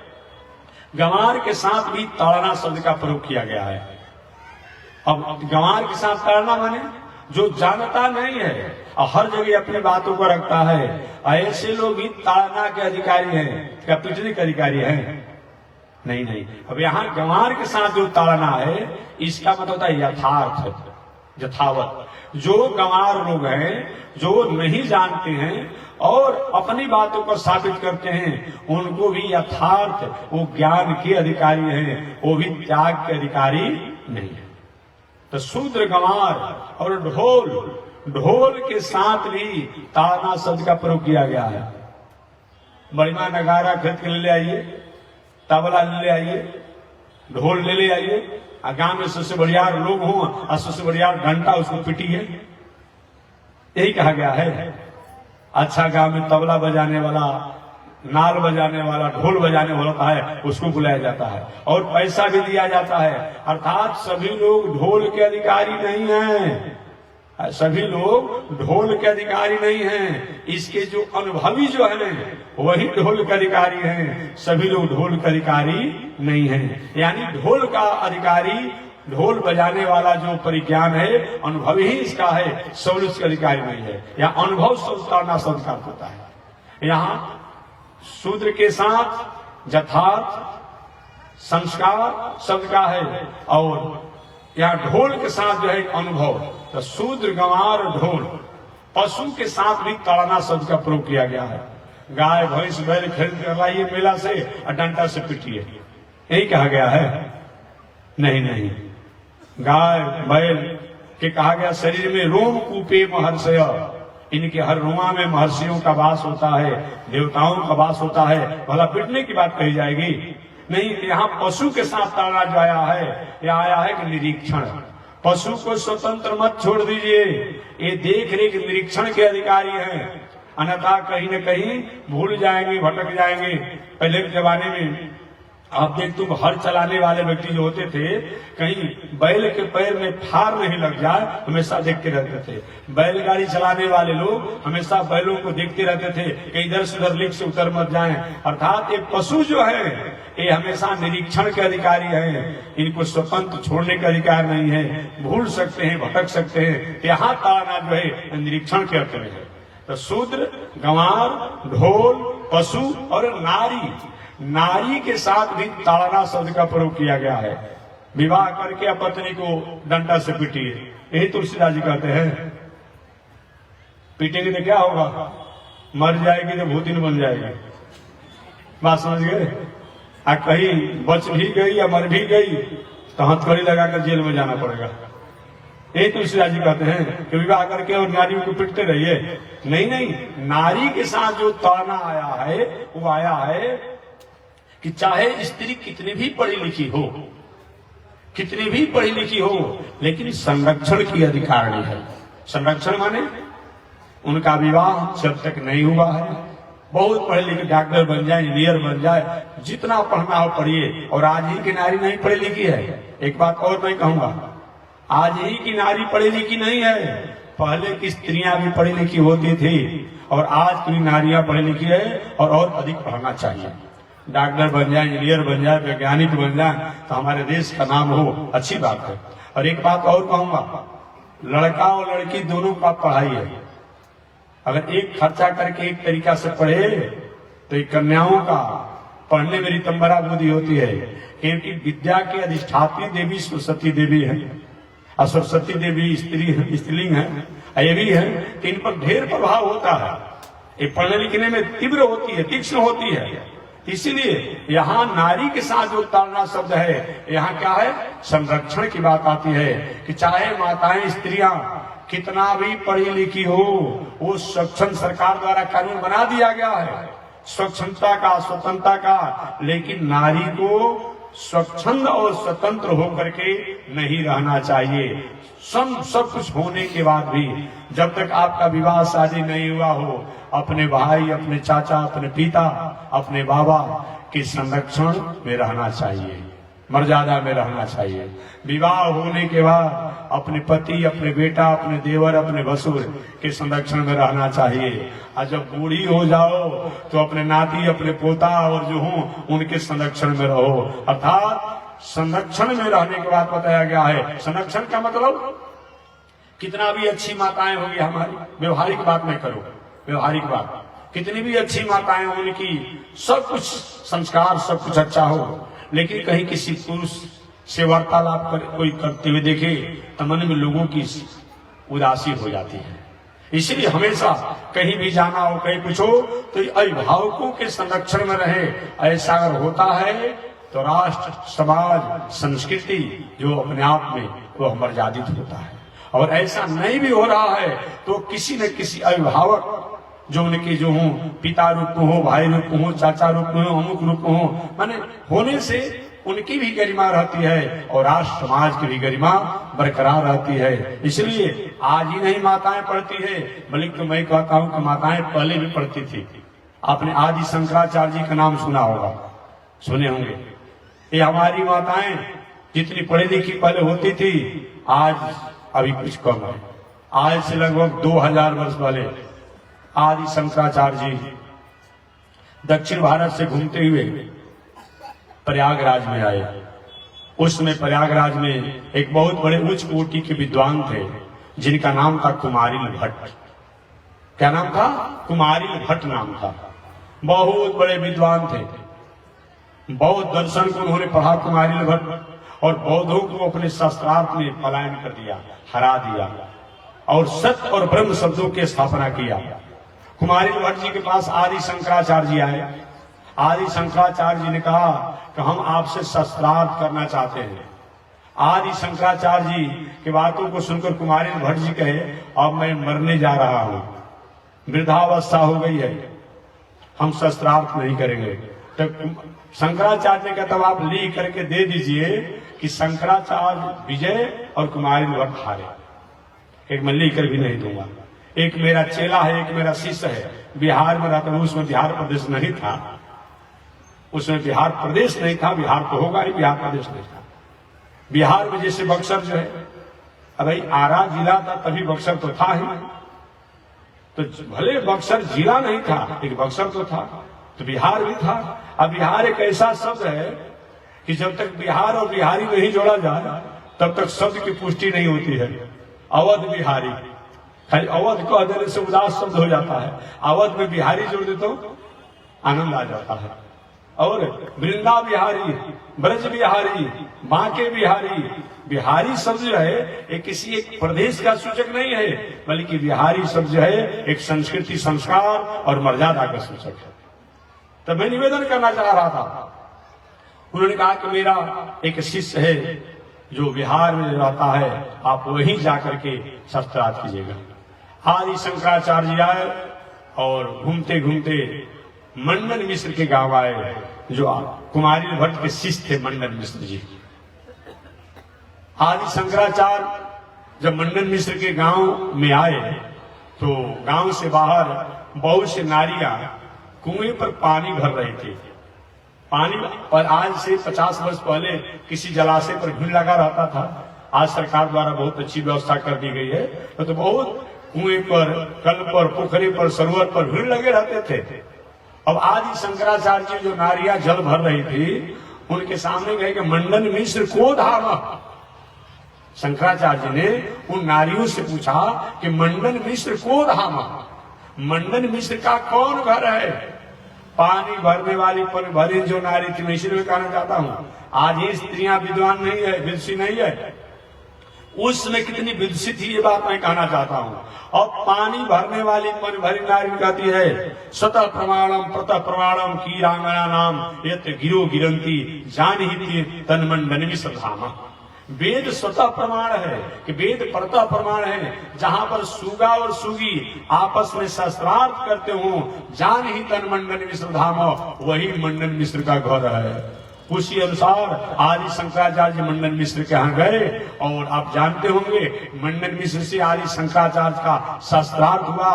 गंवार के साथ भी ताड़ना शब्द का प्रयोग किया गया है। अब गंवार के साथ ताड़ना माने जो जानता नहीं है और हर जगह अपनी बातों को रखता है, ऐसे लोग भी ताड़ना के अधिकारी हैं। क्या पिटने के अधिकारी हैं? नहीं नहीं। अब यहाँ गंवार के साथ जो ताड़ना है, इसका मतलब होता है यथार्थ, यथावत। जो गंवार लोग हैं, जो नहीं जानते हैं और अपनी बातों को साबित करते हैं, उनको भी यथार्थ वो ज्ञान के अधिकारी हैं, वो भी त्याग के अधिकारी नहीं है। तो शूद्र, गंवार और ढोल, ढोल के साथ भी ताड़ना शब्द का प्रयोग किया गया है। बढ़िया नगारा खरीद के ले आइए, तबला ले आइए, ढोल ले आइए, गांव में सबसे बढ़िया लोग हों और सबसे बढ़िया घंटा उसको पिटिए, यही कहा गया है। अच्छा गांव में तबला बजाने वाला, नाल बजाने वाला, ढोल बजाने वाला है, उसको बुलाया जाता है और पैसा भी दिया जाता है। अर्थात सभी लोग ढोल के अधिकारी नहीं हैं, सभी लोग ढोल के अधिकारी नहीं हैं। इसके जो अनुभवी जो है वही ढोल के अधिकारी हैं, सभी लोग ढोल के अधिकारी नहीं हैं। यानी ढोल का अधिकारी, ढोल बजाने वाला जो परिज्ञान है, अनुभवी ही इसका है, सब उसके अधिकारी नहीं है। या अनुभव ताड़ना शब्द का होता है। यहाँ शूद्र के साथ यथार्थ संस्कार शब्द का है और यहाँ ढोल के साथ जो है अनुभव। तो शूद्र, गंवार, ढोल। पशु के साथ भी ताड़ना शब्द का प्रयोग किया गया है। गाय, भैंस, बैल खरीद कर लाइए मेला से और डंडा से पीटिए, यही कहा गया है? नहीं नहीं, गाय बैल के कहा गया शरीर में रोम कूपे महर्षय, इनके हर रोमा में महर्षियों का वास होता है, देवताओं का वास होता है। भला पिटने की बात कही जाएगी? नहीं। यहाँ पशु के साथ ताना जो आया है, यह आया है कि निरीक्षण। पशु को स्वतंत्र मत छोड़ दीजिए, ये देख रेख निरीक्षण के अधिकारी हैं, अन्यथा कहीं न कहीं भूल जाएंगे, भटक जाएंगे। पहले के जमाने में आप देखते हो हल चलाने वाले व्यक्ति जो होते थे, कहीं बैल के पैर में फार नहीं लग जाए हमेशा देखते रहते थे। बैलगाड़ी चलाने वाले लोग हमेशा बैलों को देखते रहते थे कि इधर से उधर लीक से उतर मत जाएं। अर्थात ये पशु जो है ये हमेशा निरीक्षण के अधिकारी हैं, इनको स्वतंत्र छोड़ने का अधिकार नहीं है, भूल सकते हैं, भटक सकते हैं। यहाँ ताना जो है निरीक्षण के अर्थ में है। तो शूद्र, गंवार, ढोल, पशु और नारी, नारी के साथ भी ताड़ना शब्द का प्रयोग किया गया है। विवाह करके पत्नी को डंडा से पीटिए, यही तुलसीदास जी कहते हैं। पीटेंगे तो क्या होगा? मर जाएगी तो भूतिन बन जाएगी। बात समझ गए? कहीं बच भी गई या मर भी गई तो हथकड़ी लगाकर जेल में जाना पड़ेगा। यही तुलसीदास जी कहते हैं कि विवाह करके और नारियों को पिटते रहिए। नहीं नहीं, नारी के साथ जो ताना आया है वो आया है कि चाहे स्त्री कितनी भी पढ़ी लिखी हो, कितनी भी पढ़ी लिखी हो, लेकिन संरक्षण की अधिकारिणी है। संरक्षण माने उनका विवाह जब तक नहीं हुआ है, बहुत पढ़े लिखे डॉक्टर बन जाए, इंजीनियर बन जाए, जितना पढ़ना हो पढ़िए। और आज ही की नारी नहीं पढ़ी लिखी है। एक बात और मैं कहूंगा, आज ही की नारी पढ़ी लिखी नहीं है, पहले की स्त्रियां भी पढ़ी लिखी होती थी और आज की नारियां पढ़ी लिखी है और अधिक पढ़ना चाहिए। डॉक्टर बन जाए, इंजीनियर बन जाए, वैज्ञानिक बन जाए तो हमारे देश का नाम हो, अच्छी बात है। और एक बात और कहूंगा, लड़का और लड़की दोनों का पढ़ाई है। अगर एक खर्चा करके एक तरीका से पढ़े तो कन्याओं का पढ़ने में रितंबरा बुद्धि होती है, क्योंकि विद्या के अधिष्ठात्री देवी सरस्वती देवी है और सरस्वती देवी स्त्रीलिंग है, ये भी है कि इन पर ढेर प्रभाव होता है। ये पढ़ने लिखने में तीव्र होती है, तीक्ष्ण होती है। इसीलिए यहाँ नारी के साथ जो ताड़ना शब्द है, यहाँ क्या है? संरक्षण की बात आती है कि चाहे माताएं, स्त्रियां कितना भी पढ़ी लिखी हो, वो सक्षम सरकार द्वारा कानून बना दिया गया है स्वच्छता का, स्वतंत्रता का, लेकिन नारी को स्वच्छंद और स्वतंत्र होकर के नहीं रहना चाहिए। सब कुछ होने के बाद भी जब तक आपका विवाह शादी नहीं हुआ हो, अपने भाई, अपने चाचा, अपने पिता, अपने बाबा के संरक्षण में रहना चाहिए, मर्यादा में रहना चाहिए। विवाह होने के बाद अपने पति, अपने बेटा, अपने देवर, अपने भसुर के संरक्षण में रहना चाहिए। और जब बूढ़ी हो जाओ तो अपने नाती, अपने पोता और जो हो उनके संरक्षण में रहो। अर्थात संरक्षण में रहने के बाद बताया गया है। संरक्षण का मतलब कितना भी अच्छी माताएं होगी हमारी, व्यवहारिक बात नहीं करो, व्यवहारिक बात, कितनी भी अच्छी माताएं हो, उनकी सब कुछ संस्कार, सब कुछ अच्छा हो, लेकिन कहीं किसी पुरुष से वार्तालाप कोई करते हुए देखे तो मन में लोगों की उदासी हो जाती है। इसलिए हमेशा कहीं भी जाना हो, कहीं कुछ हो तो अभिभावकों के संरक्षण में रहे। ऐसा अगर होता है तो राष्ट्र, समाज, संस्कृति जो अपने आप में वो मर्यादित होता है। और ऐसा नहीं भी हो रहा है तो किसी न किसी अभिभावक जो उनके जो हो, पिता रूप में हो, भाई रूप में हो, चाचा रूप में हो, अमुक रूप में हो, माने होने से उनकी भी गरिमा रहती है और राष्ट्र समाज की भी गरिमा बरकरार रहती है। इसलिए आज ही नहीं माताएं पढ़ती है, बल्कि तो मैं कहता हूं कि माताएं पहले भी पढ़ती थी। आपने आदि शंकराचार्य जी का नाम सुना होगा, सुने होंगे। ये हमारी माताएं जितनी पढ़ी लिखी पहले होती थी, आज अभी कुछ कम है। आज से लगभग 2000 वर्ष पहले आदि शंकराचार्य जी दक्षिण भारत से घूमते हुए प्रयागराज में आए। उस समय प्रयागराज में एक बहुत बड़े उच्च कोटि के विद्वान थे जिनका नाम था कुमारिल भट्ट। क्या नाम था? कुमारिल भट्ट नाम था। बहुत बड़े विद्वान थे, बौद्ध दर्शन को उन्होंने पढ़ा कुमारिल भट्ट, और बौद्धों को अपने शास्त्रार्थ में पलायन कर दिया, हरा दिया और सत्य और ब्रह्म शब्दों की स्थापना किया। कुमारिल भट्ट जी के पास आदि शंकराचार्य जी आए आदि शंकराचार्य जी ने कहा कि हम आपसे शस्त्रार्थ करना चाहते हैं। आदि शंकराचार्य जी की बातों को सुनकर कुमारी भट्ट जी कहे, अब मैं मरने जा रहा हूं, वृद्धावस्था हो गई है, हम शस्त्रार्थ नहीं करेंगे। तो शंकराचार्य ने कहा तब आप लिख करके दे दीजिए कि शंकराचार्य विजय और कुमारी भट्ट हारे। एक मैं लिख कर भी नहीं दूंगा। एक मेरा चेला है, एक मेरा शिष्य है, बिहार में रहता हूं, उसमें बिहार प्रदेश नहीं था, उसमें बिहार प्रदेश नहीं था, बिहार तो होगा ही, बिहार प्रदेश नहीं था। बिहार में जैसे बक्सर जो है, अरे आरा जिला था तभी बक्सर तो था ही, तो भले बक्सर जिला नहीं था लेकिन बक्सर तो था, तो बिहार भी था। अब बिहार एक ऐसा शब्द है कि जब तक बिहार और बिहारी नहीं जोड़ा जाए तब तक शब्द की पुष्टि नहीं होती है। अवध बिहारी, खाली अवध कह देने से उदास शब्द हो जाता है, अवध में बिहारी जोड़ दे तो आनंद आ जाता है। और वृंदा बिहारी, ब्रज बिहारी, बांके बिहारी, बिहारी शब्द जो है ये किसी एक प्रदेश का सूचक नहीं है, बल्कि बिहारी शब्द जो है एक संस्कृति, संस्कार और मर्यादा का सूचक है। तो मैं निवेदन करना चाह रहा था, उन्होंने कहा कि मेरा एक शिष्य है जो बिहार में रहता है, आप वहीं जाकर के शस्त्रार्थ कीजिएगा। आदि शंकराचार्य जी आए और घूमते घूमते मंडन मिश्र के गांव आए, जो कुमारी भट्ट के शिष्य थे मंडन मिश्र जी। आदि शंकराचार्य जब मंडन मिश्र के गांव में आए तो गांव से बाहर बहुत से नारियां कुएं पर पानी भर रही थी। पानी पर आज से 50 वर्ष पहले किसी जलाशय पर भीड़ लगा रहता था, आज सरकार द्वारा बहुत अच्छी व्यवस्था कर दी गई है। तो बहुत कुएं पर, कल पर, पोखरे पर, सरोवर पर भीड़ लगे रहते थे। अब आदि शंकराचार्य जी जो नारियां जल भर रही थी, उनके सामने गए कि मंडन मिश्र को धामा। शंकराचार्य जी ने उन नारियों से पूछा कि मंडन मिश्र को धामा, मंडन मिश्र का कौन घर है? पानी भरने वाली पर भरी जो नारी थी, मैं इसलिए कहना चाहता हूं, आज ये स्त्रियां विद्वान नहीं है, विदुषी नहीं है, उसमें कितनी विदुषी थी ये बात मैं कहना चाहता हूं। और पानी भरने वाली पर भरी नारी कहती है, स्वतः प्रमाणम प्रतः प्रमाणम की रांगना नाम यत गिरो गिरंती जान ही तन मंडन मिश्र धामा। वेद स्वतः प्रमाण है कि वेद परतः प्रमाण है, जहां पर सुगा और सुगी आपस में शस्त्रार्थ करते हो, जान ही तन मंडन मिश्र धाम, वही मंडन मिश्र का घर है। उसी अनुसार आदि शंकराचार्य मंडन मिश्र के यहाँ गए और आप जानते होंगे मंडन मिश्र से आदि शंकराचार्य का शस्त्रार्थ हुआ।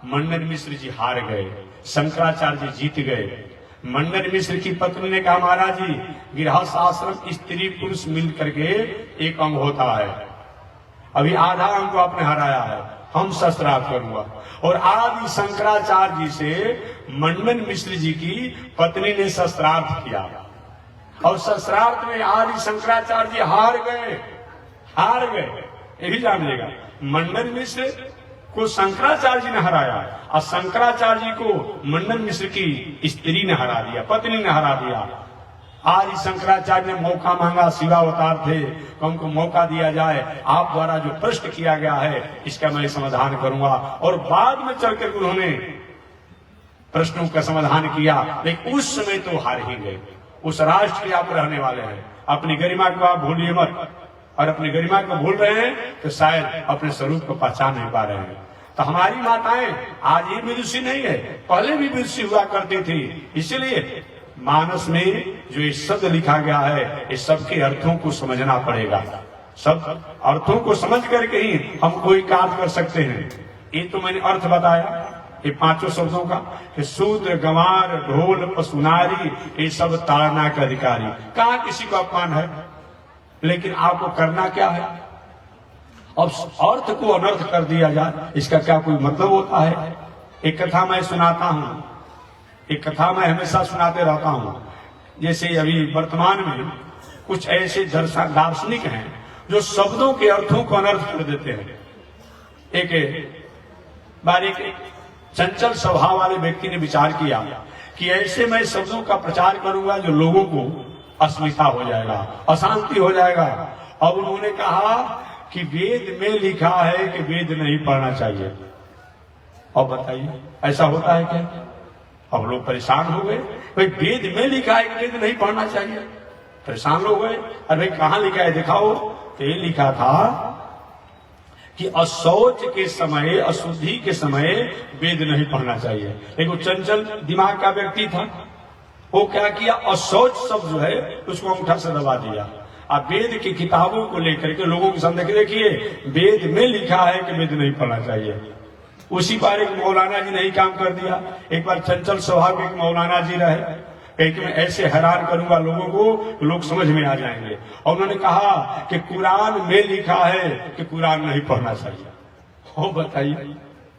मंडन मिश्र जी हार गए, शंकराचार्य जी जीत गए। मंडन मिश्र की पत्नी ने कहा, महाराज जी गृहस्थ आश्रम स्त्री पुरुष मिल करके एक अंग होता है, अभी आधा अंग को आपने हराया है, हम शस्त्रार्थ करूंगा। और आदि शंकराचार्य जी से मंडन मिश्र जी की पत्नी ने शस्त्रार्थ किया और शस्त्रार्थ में आदि शंकराचार्य जी हार गए। ये भी जान लेगा, मंडन मिश्र को शंकराचार्य जी ने हराया और शंकराचार्य जी को मंडन मिश्र की स्त्री ने हरा दिया, पत्नी ने हरा दिया। आदि शंकराचार्य ने मौका मांगा, शिवावतार थे, तो उनको मौका दिया जाए, आप द्वारा जो प्रश्न किया गया है इसका मैं समाधान करूंगा। और बाद में चलकर उन्होंने प्रश्नों का समाधान किया, लेकिन उस समय तो हार ही गए। उस राष्ट्र के आप रहने वाले हैं, अपनी गरिमा को आप भूलिए मत, और अपनी गरिमा को भूल रहे हैं तो शायद अपने स्वरूप को पहचान नहीं पा रहे हैं। तो हमारी माताएं आज ही विदुषी नहीं है, पहले भी विदुषी हुआ करती थी। इसलिए मानस में जो ये शब्द लिखा गया है, इस सबके अर्थों को समझना पड़ेगा। सब अर्थों को समझ करके ही हम कोई कार्य कर सकते हैं। ये तो मैंने अर्थ बताया ये 5 शब्दों का कि शूद्र, गंवार, ढोल, पशुनारी, ये सब ताड़ना के अधिकारी। कहाँ किसी को अपमान है, लेकिन आपको करना क्या है? अब अर्थ को अनर्थ कर दिया जाए, इसका क्या कोई मतलब होता है? एक कथा मैं सुनाता हूं, एक कथा मैं हमेशा सुनाते रहता हूं। जैसे अभी वर्तमान में कुछ ऐसे दार्शनिक हैं जो शब्दों के अर्थों को अनर्थ कर देते हैं। एक बार एक चंचल स्वभाव वाले व्यक्ति ने विचार किया कि ऐसे मैं शब्दों का प्रचार करूंगा जो लोगों को अस्मिता हो जाएगा, अशांति हो जाएगा। अब उन्होंने कहा कि वेद में लिखा है कि वेद नहीं पढ़ना चाहिए। अब बताइए ऐसा होता है क्या? अब लोग परेशान हो गए, भाई वेद में लिखा है कि वेद नहीं पढ़ना चाहिए। परेशान लोग गए, अरे भाई कहाँ लिखा है दिखाओ। तो ये लिखा था कि अशौच के समय, अशुद्धि के समय वेद नहीं पढ़ना चाहिए। लेकिन वो चंचल दिमाग का व्यक्ति था, वो क्या किया, अशौच शब्द जो है उसको अंगूठा से दबा दिया। अब वेद की किताबों को लेकर के लोगों के सामने देखिए वेद में लिखा है कि वेद नहीं पढ़ना चाहिए। उसी बार एक मौलाना जी ने ही काम कर दिया। एक बार चंचल स्वभाव के एक मौलाना जी रहे, कहीं कि मैं ऐसे हैरान करूंगा लोगों को, लोग समझ में आ जाएंगे। और उन्होंने कहा कि कुरान में लिखा है कि कुरान नहीं पढ़ना चाहिए। हो बताइए,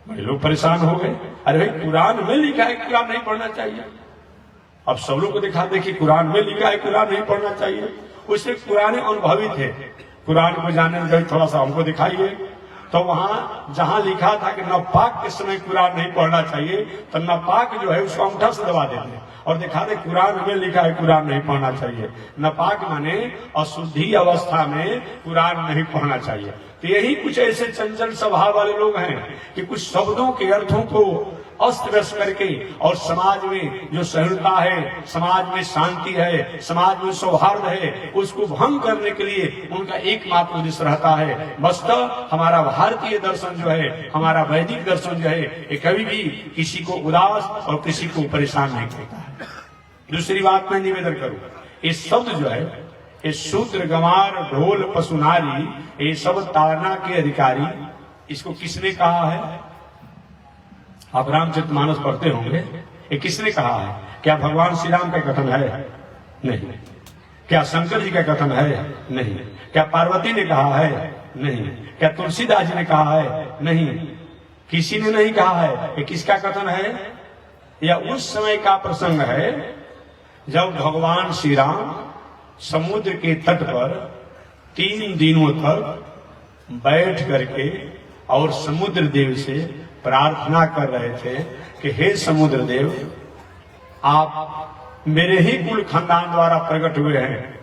बड़े लोग परेशान हो गए, अरे भाई कुरान में लिखा है कुरान नहीं पढ़ना चाहिए। अब सब लोग को दिखा दे कि कुरान में लिखा है कुरान नहीं पढ़ना चाहिए। उससे कुरान अनुभवी थे, कुरान को जानने में थोड़ा सा हमको दिखाइए। तो वहां जहां लिखा था कि नापाक के समय कुरान नहीं पढ़ना चाहिए, तो नापाक जो है उसको अंगूठा से दबा देते और दिखा दे कुरान में लिखा है कुरान नहीं पढ़ना चाहिए। नापाक माने अशुद्धि अवस्था में कुरान नहीं पढ़ना चाहिए। तो यही कुछ ऐसे चंचल स्वभाव वाले लोग हैं कि कुछ शब्दों के अर्थों को अस्त व्यस्त करके और समाज में जो सहृदता है, समाज में शांति है, समाज में सौहार्द है, उसको भंग करने के लिए उनका एकमात्र उद्देश्य रहता है। वस्तव हमारा भारतीय दर्शन जो है, हमारा वैदिक दर्शन जो है, ये कभी भी किसी को उदास और किसी को परेशान नहीं करता है। दूसरी बात मैं निवेदन करूं, ये शब्द जो है, ये शूद्र गंवार ढोल पशुनारी, ये सब ताड़ना के अधिकारी, इसको किसने कहा है? आप रामचरितमानस पढ़ते होंगे, ये किसने कहा है? क्या भगवान श्री राम का कथन है? नहीं। क्या शंकर जी का कथन है? नहीं। क्या पार्वती ने कहा है? नहीं। क्या तुलसीदास जी ने कहा है? नहीं। किसी ने नहीं कहा है। ये किसका कथन है? या उस समय का प्रसंग है जब भगवान श्री राम समुद्र के तट पर 3 दिनों तक बैठ करके और समुद्र देव से प्रार्थना कर रहे थे कि हे समुद्र देव, आप मेरे ही कुल खानदान द्वारा प्रकट हुए हैं,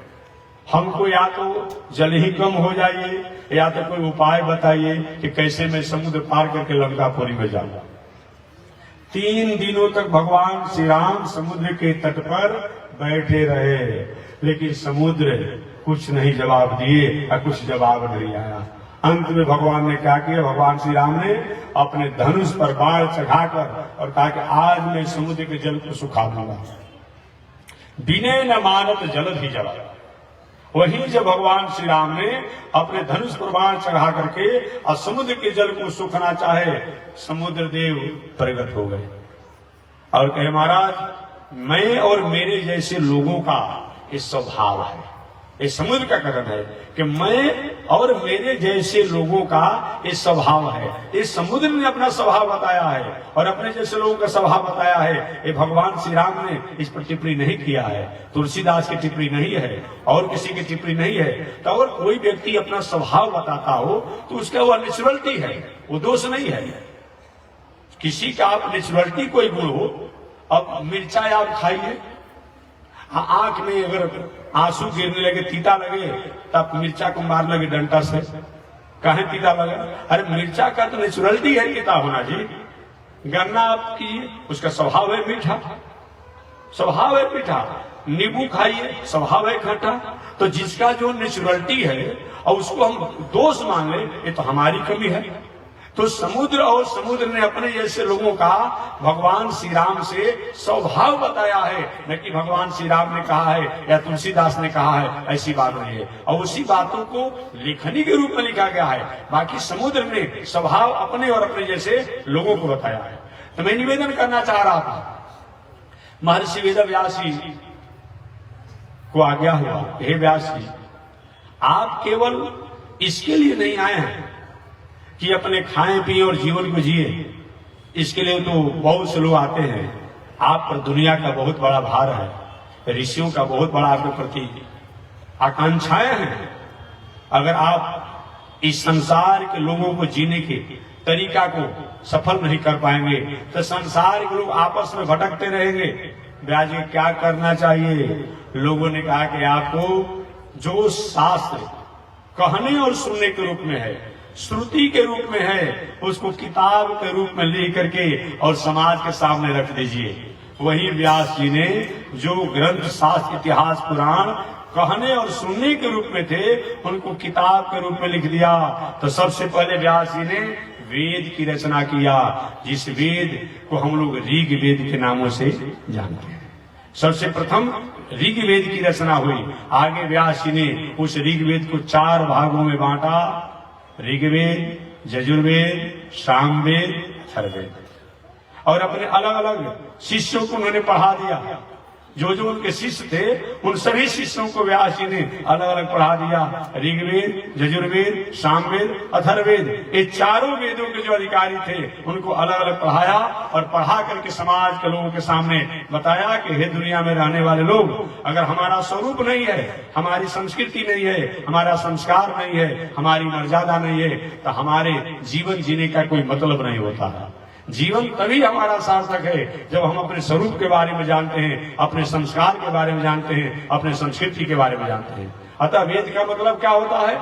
हमको या तो जल ही कम हो जाइए या तो कोई उपाय बताइए कि कैसे मैं समुद्र पार करके लंकापुरी में जाऊंगा। 3 दिनों तक भगवान श्री राम समुद्र के तट पर बैठे रहे, लेकिन समुद्र कुछ नहीं जवाब दिए और कुछ जवाब नहीं आया। अंत में भगवान ने क्या किया? भगवान श्री राम ने अपने धनुष पर बाण चढ़ाकर और कहा कि आज मैं समुद्र के जल को सुखा दूंगा। बिने न मानत जलद ही जला। वहीं जब भगवान श्री राम ने अपने धनुष पर बाण चढ़ा करके और समुद्र के जल को सुखना चाहे, समुद्र देव प्रकट हो गए और कहे महाराज मैं और मेरे जैसे लोगों का ये स्वभाव है। ये समुद्र का कथन है कि मैं और मेरे जैसे लोगों का ये स्वभाव है। ये समुद्र ने अपना स्वभाव बताया है और अपने जैसे लोगों का स्वभाव बताया है। ये भगवान श्री राम ने इस पर टिप्पणी नहीं किया है, तुलसीदास की टिप्पणी नहीं है और किसी की टिप्पणी नहीं है। तो अगर कोई व्यक्ति अपना स्वभाव बताता हो तो उसका वह नेचुरलिटी है, वो दोष नहीं है। किसी का आप नेचुरलिटी कोई गुण हो, अब मिर्चा आप खाइए, आंख में अगर आंसू गिरने लगे, तीता लगे, तब मिर्चा को मार लगे डंडा से, कहे तीता लगे? अरे मिर्चा का तो नेचुरलिटी है तीता होना जी। गन्ना आप कीजिए, उसका स्वभाव है मीठा, स्वभाव है मीठा। नींबू खाइए, स्वभाव है खट्टा। तो जिसका जो नेचुरलिटी है और उसको हम दोष मान ले, ये तो हमारी कमी है। तो समुद्र और समुद्र ने अपने जैसे लोगों का भगवान श्री राम से स्वभाव बताया है, न कि भगवान श्री राम ने कहा है या तुलसीदास ने कहा है, ऐसी बात नहीं है। और उसी बातों को लेखनी के रूप में लिखा गया है। बाकी समुद्र ने स्वभाव अपने और अपने जैसे लोगों को बताया है। तो मैं निवेदन करना चाह रहा था, महर्षि वेदव्यास जी को आज्ञा हुआ, हे व्यास जी, आप केवल इसके लिए नहीं आए हैं कि अपने खाएं पिए और जीवन को जिए, इसके लिए तो बहुत से लोग आते हैं। आप पर दुनिया का बहुत बड़ा भार है, ऋषियों का बहुत बड़ा आपके प्रति आकांक्षाएं हैं। अगर आप इस संसार के लोगों को जीने के तरीका को सफल नहीं कर पाएंगे तो संसार के लोग आपस में भटकते रहेंगे। व्यास जी क्या करना चाहिए? लोगों ने कहा कि आपको जो शास्त्र कहने और सुनने के रूप में है, श्रुति के रूप में है, उसको किताब के रूप में ले करके और समाज के सामने रख दीजिए। वही व्यास जी ने जो ग्रंथ शास्त्र इतिहास पुराण कहने और सुनने के रूप में थे उनको किताब के रूप में लिख दिया। तो सबसे पहले व्यास जी ने वेद की रचना किया, जिस वेद को हम लोग ऋग वेद के नामों से जानते हैं। सबसे प्रथम ऋग्वेद की रचना हुई। आगे व्यास जी ने उस ऋग्वेद को 4 भागों में बांटा, ऋग्वेद, यजुर्वेद, सामवेद, अथर्ववेद, और अपने अलग अलग शिष्यों को उन्होंने पढ़ा दिया। जो जो उनके शिष्य थे उन सभी शिष्यों को व्यास जी ने अलग अलग पढ़ा दिया। ऋग्वेद, यजुर्वेद, सामवेद, अथर्ववेद, ये चारों वेदों के जो अधिकारी थे उनको अलग अलग पढ़ाया और पढ़ा करके समाज के लोगों के सामने बताया कि हे दुनिया में रहने वाले लोग, अगर हमारा स्वरूप नहीं है, हमारी संस्कृति नहीं है, हमारा संस्कार नहीं है, हमारी मर्यादा नहीं है, तो हमारे जीवन जीने का कोई मतलब नहीं होता है। जीवन तभी हमारा सार्थक है जब हम अपने स्वरूप के बारे में जानते हैं, अपने संस्कार के बारे में जानते हैं, अपने संस्कृति के बारे में जानते हैं। अतः वेद का मतलब क्या होता है?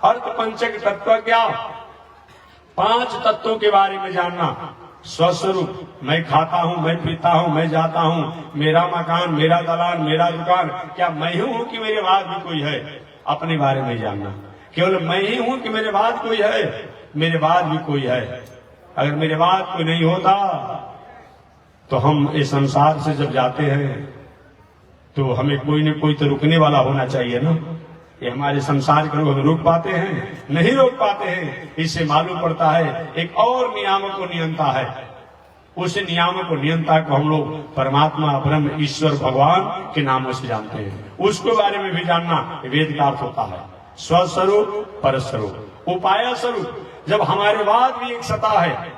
अर्थ पंचक तत्व क्या, 5 तत्वों के बारे में जानना। स्वस्वरूप, मैं खाता हूँ, मैं पीता हूँ, मैं जाता हूँ, मेरा मकान, मेरा दलान, मेरा दुकान, क्या मैं ही हूँ कि मेरे बाद भी कोई है? अपने बारे में जानना। केवल मैं ही हूँ कि मेरे बाद कोई है? मेरे बाद भी कोई है। अगर मेरे बाद कोई नहीं होता तो हम इस संसार से जब जाते हैं तो हमें कोई न कोई तो रुकने वाला होना चाहिए ना। ये हमारे संसार के लोग रोक पाते हैं? नहीं रोक पाते हैं। इससे मालूम पड़ता है एक और नियामक को नियंता है। उस नियामक को नियंता को हम लोग परमात्मा, ब्रह्म, ईश्वर, भगवान के नामों से जानते हैं। उसके बारे में भी जानना वेद का अर्थ होता है। स्वस्वरूप, परस्वरूप, उपाय स्वरूप। जब हमारे बाद भी एक सत्ता है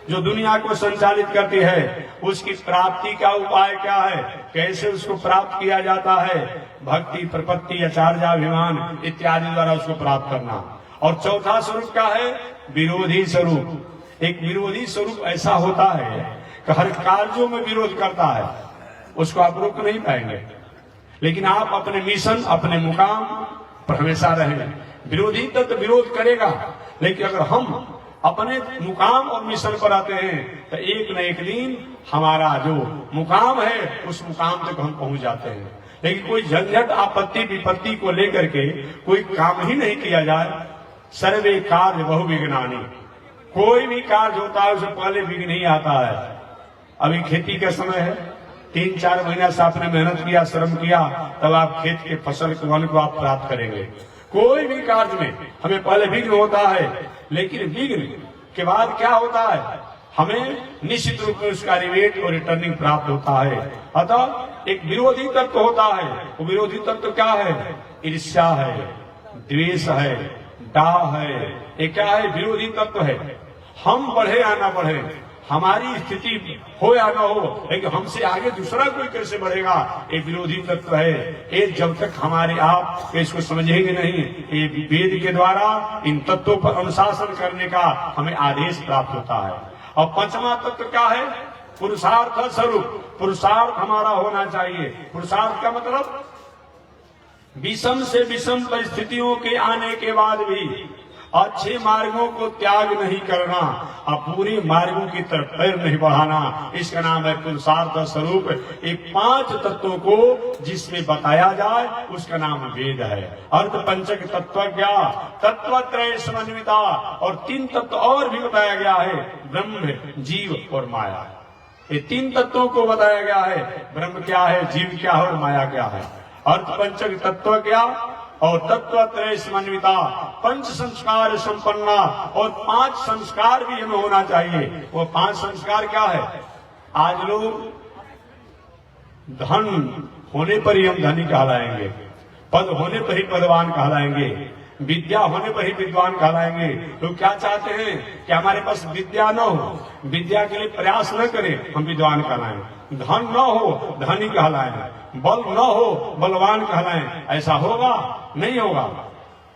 जो दुनिया को संचालित करती है, उसकी प्राप्ति का उपाय क्या है, कैसे उसको प्राप्त किया जाता है? भक्ति, प्रपत्ति, आचार्याभिमान इत्यादि द्वारा उसको प्राप्त करना। और चौथा स्वरूप क्या है? विरोधी स्वरूप। एक विरोधी स्वरूप ऐसा होता है कि हर कार्यों में विरोध करता है, उसको आप रोक नहीं पाएंगे, लेकिन आप अपने मिशन, अपने मुकाम पर हमेशा रहें। विरोधी तत्व विरोध करेगा, लेकिन अगर हम अपने मुकाम और मिशन पर आते हैं तो एक न एक दिन हमारा जो मुकाम है उस मुकाम तक हम पहुंच जाते हैं। लेकिन कोई झंझट, आपत्ति, विपत्ति को लेकर के कोई काम ही नहीं किया जाए। सर्वे कार्य बहु विघ्नानि, कोई भी कार्य होता है उससे पहले विघ्न ही आता है। अभी खेती का समय है, 3-4 महीना से आपने मेहनत किया, श्रम किया, तब आप खेत के फसल को, अन्न को आप प्राप्त करेंगे। कोई भी कार्य में हमें पहले विघ्न होता है, लेकिन विघ्न के बाद क्या होता है? हमें निश्चित रूप में उसका रिवेट और रिटर्निंग प्राप्त होता है। अतः एक विरोधी तत्व होता है। वो विरोधी तत्व क्या है? ईर्ष्या है, द्वेष है, डाह है। ये क्या है? विरोधी तत्व है। हम बढ़े या ना बढ़े, हमारी स्थिति हो या ना हो, लेकिन हमसे आगे दूसरा कोई कैसे बढ़ेगा, ये विरोधी तत्व है। ये जब तक हमारे आप इसको समझेंगे नहीं, ये वेद के द्वारा इन तत्वों पर अनुशासन करने का हमें आदेश प्राप्त होता है। और 5वां तत्व क्या है? पुरुषार्थ स्वरूप। पुरुषार्थ हमारा होना चाहिए। पुरुषार्थ का मतलब विषम से विषम परिस्थितियों के आने के बाद भी अच्छे मार्गों को त्याग नहीं करना और पूरे मार्गों की तरफ पैर नहीं बढ़ाना, इसका नाम है पुरुषार्थ स्वरूप। ये 5 तत्वों को जिसमें बताया जाए उसका नाम वेद है। अर्थ पंचक तत्व क्या? तत्वत्रय समन्विता। और 3 तत्व और भी बताया गया है, ब्रह्म, जीव और माया। ये 3 तत्वों को बताया गया है। ब्रह्म क्या है, जीव क्या है और माया क्या है। अर्थ पंचक तत्व क्या और तत्वत्रय समन्विता, 5 संस्कार संपन्ना। और 5 संस्कार भी हमें होना चाहिए। वो 5 संस्कार क्या है? आज लोग धन होने पर ही हम धनी कहलाएंगे, पद होने पर ही पदवान कहलाएंगे, विद्या होने पर ही विद्वान कहलाएंगे। लोग क्या चाहते हैं कि हमारे पास विद्या न हो, विद्या के लिए प्रयास न करें, हम विद्वान कहलाएं। धन न हो, धनी कहलाएं। बल न हो, बलवान कहलाएं। ऐसा होगा? नहीं होगा।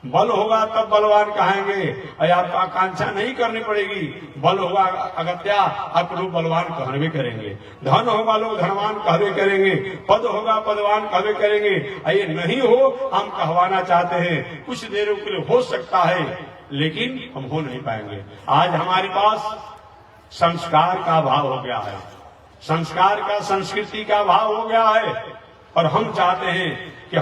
बल होगा तब बलवान कहेंगे, और आपको आकांक्षा नहीं करनी पड़ेगी। बल होगा अगत्या, आप लोग बलवान कहवे करेंगे। धन होगा, लोग धनवान कहवे करेंगे। पद होगा, पदवान कहवे करेंगे। ये नहीं हो, हम कहवाना चाहते हैं। कुछ देर के लिए हो सकता है, लेकिन हम हो नहीं पाएंगे। आज हमारे पास संस्कार का अभाव हो गया है। संस्कार का, संस्कृति का अभाव हो गया है और हम चाहते हैं कि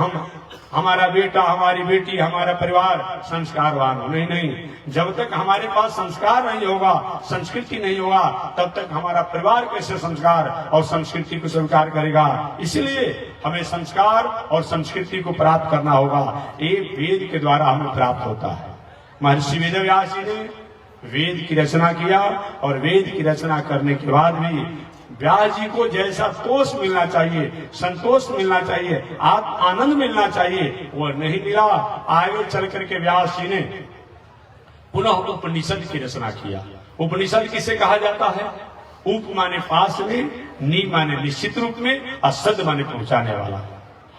हमारा बेटा, हमारी बेटी, हमारा परिवार संस्कारवान हो। नहीं नहीं, जब तक हमारे पास संस्कार नहीं होगा, संस्कृति नहीं होगा, तब तक हमारा परिवार कैसे संस्कार और संस्कृति को स्वीकार करेगा। इसलिए हमें संस्कार और संस्कृति को प्राप्त करना होगा। ये वेद के द्वारा हमें प्राप्त होता है। महर्षि वेदव्यास जी ने वेद की रचना किया और वेद की रचना करने के बाद भी व्यास जी को जैसा तोष मिलना चाहिए, संतोष मिलना चाहिए, आनंद मिलना चाहिए, वो नहीं मिला। आगे चल करके व्यास जी ने पुनः उपनिषद की रचना किया। उपनिषद किसे कहा जाता है? उप माने पास में, नी माने निश्चित रूप में, और सद माने पहुंचाने वाला।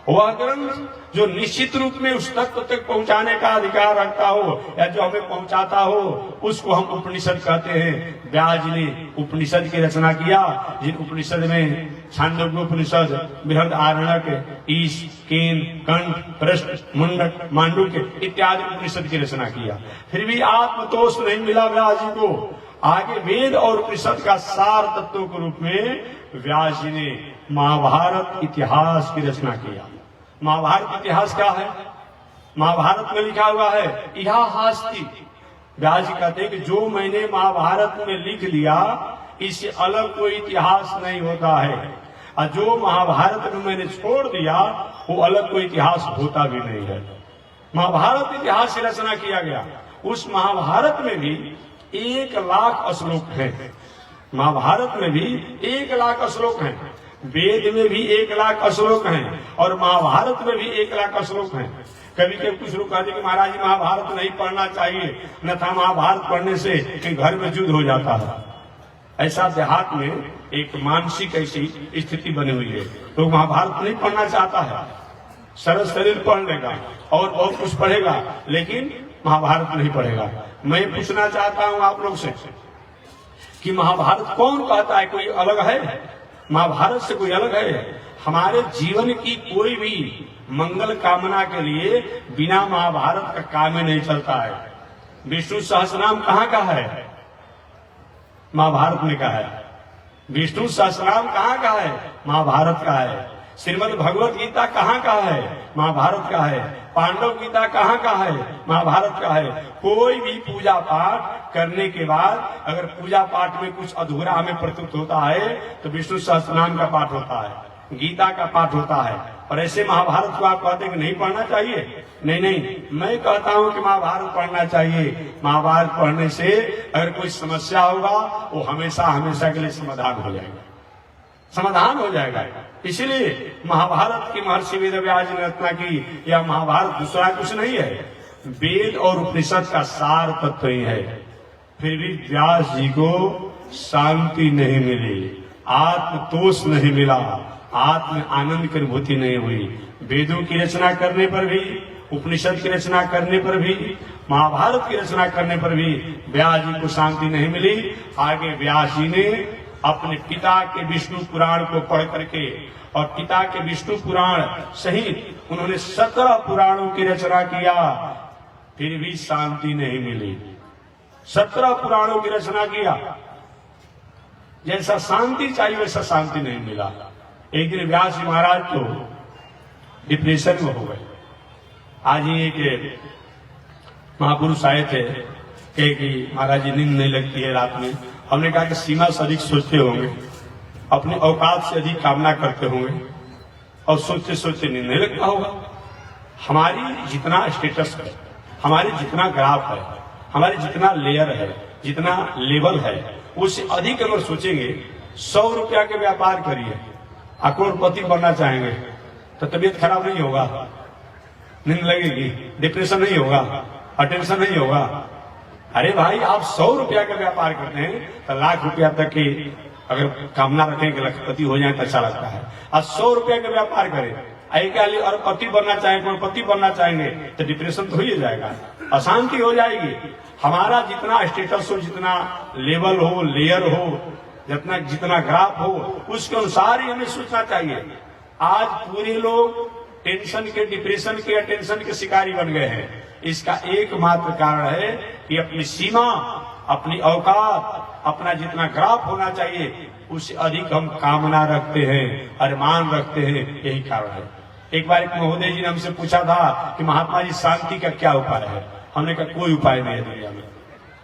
वह ग्रंथ जो निश्चित रूप में उस तत्व तक पहुंचाने का अधिकार रखता हो या जो हमें पहुंचाता हो, उसको हम उपनिषद कहते हैं। व्यास जी ने उपनिषद की रचना किया, जिन उपनिषद में छांदोग्य उपनिषद, बृहदारण्यक, ईश, केन, कंठ, प्रश्न, मुंडक, मांडुक्य इत्यादि उपनिषद की रचना किया। फिर भी आत्मतोष नहीं मिला व्यास जी को। आगे वेद और उपनिषद का सार तत्वों के रूप में व्यास जी ने महाभारत इतिहास की रचना किया। महाभारत इतिहास क्या है? महाभारत में लिखा हुआ है इतिहास्ति। व्यास जी कहते हैं कि जो मैंने महाभारत में लिख दिया, इससे अलग कोई इतिहास नहीं होता है, और जो महाभारत में मैंने छोड़ दिया, वो अलग कोई इतिहास होता भी नहीं है। महाभारत इतिहास की रचना किया गया। उस महाभारत में भी 1 लाख श्लोक हैं। महाभारत में भी 1 लाख श्लोक हैं। वेद में भी 1 लाख श्लोक हैं और महाभारत में भी 1 लाख श्लोक हैं। कभी कभी कुछ लोग कहते कि महाराज जी महाभारत नहीं पढ़ना चाहिए, न था महाभारत पढ़ने से घर में युद्ध हो जाता है। ऐसा देहात में एक मानसिक ऐसी स्थिति बनी हुई है। तो महाभारत नहीं पढ़ना चाहता है, सरल शरीर पढ़ लेगा और बहुत कुछ पढ़ेगा, लेकिन महाभारत नहीं पढ़ेगा। मैं पूछना चाहता हूं आप लोग से कि महाभारत कौन कहता है? कोई अलग है? महाभारत से कोई अलग है? हमारे जीवन की कोई भी मंगल कामना के लिए बिना महाभारत का काम ही नहीं चलता है। विष्णु सहस्रनाम कहाँ का है? महाभारत में का है। विष्णु सहस्रनाम कहाँ का है? महाभारत का है। श्रीमद् भगवत गीता कहाँ का है? महाभारत का है। पांडव गीता कहाँ का है? महाभारत का है। कोई भी पूजा पाठ करने के बाद अगर पूजा पाठ में कुछ अधूरा हमें प्रतीत होता है तो विष्णु सहस्रनाम का पाठ होता है, गीता का पाठ होता है। और ऐसे महाभारत को आप कहते हैं कि नहीं पढ़ना चाहिए? नहीं नहीं, मैं कहता हूं कि महाभारत पढ़ना चाहिए। महाभारत पढ़ने से अगर कोई समस्या होगा वो हमेशा हमेशा के लिए समाधान हो जाएगा, समाधान हो जाएगा। इसलिए महाभारत की महर्षि वेदव्यास जी ने रचना की। यह महाभारत दूसरा कुछ नहीं है, वेद और उपनिषद का सार तत्व ही है। फिर भी व्यास जी को शांति नहीं मिली, आत्मतोष नहीं मिला, आत्म आनंद की अनुभूति नहीं हुई। वेदों की रचना करने पर भी, उपनिषद की रचना करने पर भी, महाभारत की रचना करने पर भी व्यास जी को शांति नहीं मिली। आगे व्यास जी ने अपने पिता के विष्णु पुराण को पढ़ करके और पिता के विष्णु पुराण सहित उन्होंने 17 पुराणों की रचना किया, फिर भी शांति नहीं मिली। 17 पुराणों की रचना किया, जैसा शांति चाहिए वैसा शांति नहीं मिला। एक दिन व्यास जी महाराज तो डिप्रेशन में हो गए। आज ही एक महापुरुष आए थे कि महाराज जी नींद नहीं लगती है रात में। हमने कहा कि सीमा से अधिक सोचते होंगे, अपनी औकात से अधिक कामना करते होंगे और सोचते सोचते नींद नहीं लगता होगा। हमारी जितना स्टेटस है, हमारी जितना ग्राफ है, हमारी जितना लेयर है, जितना लेवल है, उससे अधिक अगर सोचेंगे, 100 रुपया के व्यापार करिए, करोड़पति बनना चाहेंगे तो तबीयत खराब नहीं होगा, नींद लगेगी, डिप्रेशन नहीं होगा, अटेंशन नहीं होगा। अरे भाई, आप 100 रुपया का व्यापार करते हैं तो लाख रुपया तक की अगर कामना रखें कि लखपति हो जाए तो अच्छा लगता है। आज 100 रुपया का व्यापार करें, और पति बनना चाहेंगे, करोड़पति बनना चाहेंगे तो डिप्रेशन तो हो ही जाएगा, अशांति हो जाएगी। हमारा जितना स्टेटस हो, जितना लेवल हो, लेयर हो, जितना ग्राफ हो, उसके अनुसार ही हमें सोचना चाहिए। आज पूरे लोग टेंशन के, डिप्रेशन के, टेंशन के शिकारी बन गए हैं। इसका एकमात्र कारण है कि अपनी सीमा, अपनी औकात, अपना जितना ग्राफ होना चाहिए उससे अधिक हम कामना रखते हैं, अरमान रखते हैं, यही कारण है। एक बार एक महोदय जी ने हमसे पूछा था कि महात्मा जी शांति का क्या उपाय है। हमने कहा कोई उपाय नहीं है दुनिया में,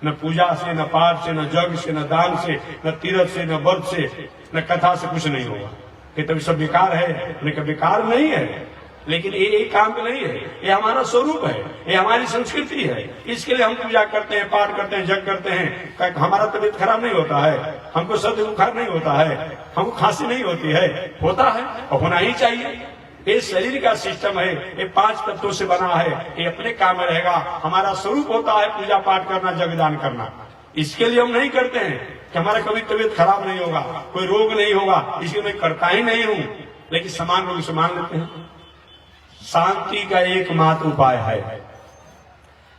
न पूजा से, न पाठ से, न जग से, न दान से, न तीर्थ से, न व्रत से, न कथा से कुछ नहीं होगा। कि तभी सब बेकार है। हमने कहा बेकार नहीं है, लेकिन ये एक काम का नहीं है, ये हमारा स्वरूप है, ये हमारी संस्कृति है। इसके लिए हम पूजा करते हैं, पाठ करते हैं, जग करते हैं। हमारा तबीयत खराब नहीं होता है, हमको सर्दी बुखार नहीं होता है, हमको खांसी नहीं होती है, होता है और होना ही चाहिए। ये शरीर का सिस्टम है, ये 5 तत्वों से बना है, ये अपने काम में रहेगा। हमारा स्वरूप होता है पूजा पाठ करना, जगदान करना। इसके लिए हम नहीं करते हैं कि हमारा कभी तबीयत खराब नहीं होगा, कोई रोग नहीं होगा, इसलिए मैं करता ही नहीं हूं। लेकिन समान रोग से मान लेते हैं। शांति का एकमात्र उपाय है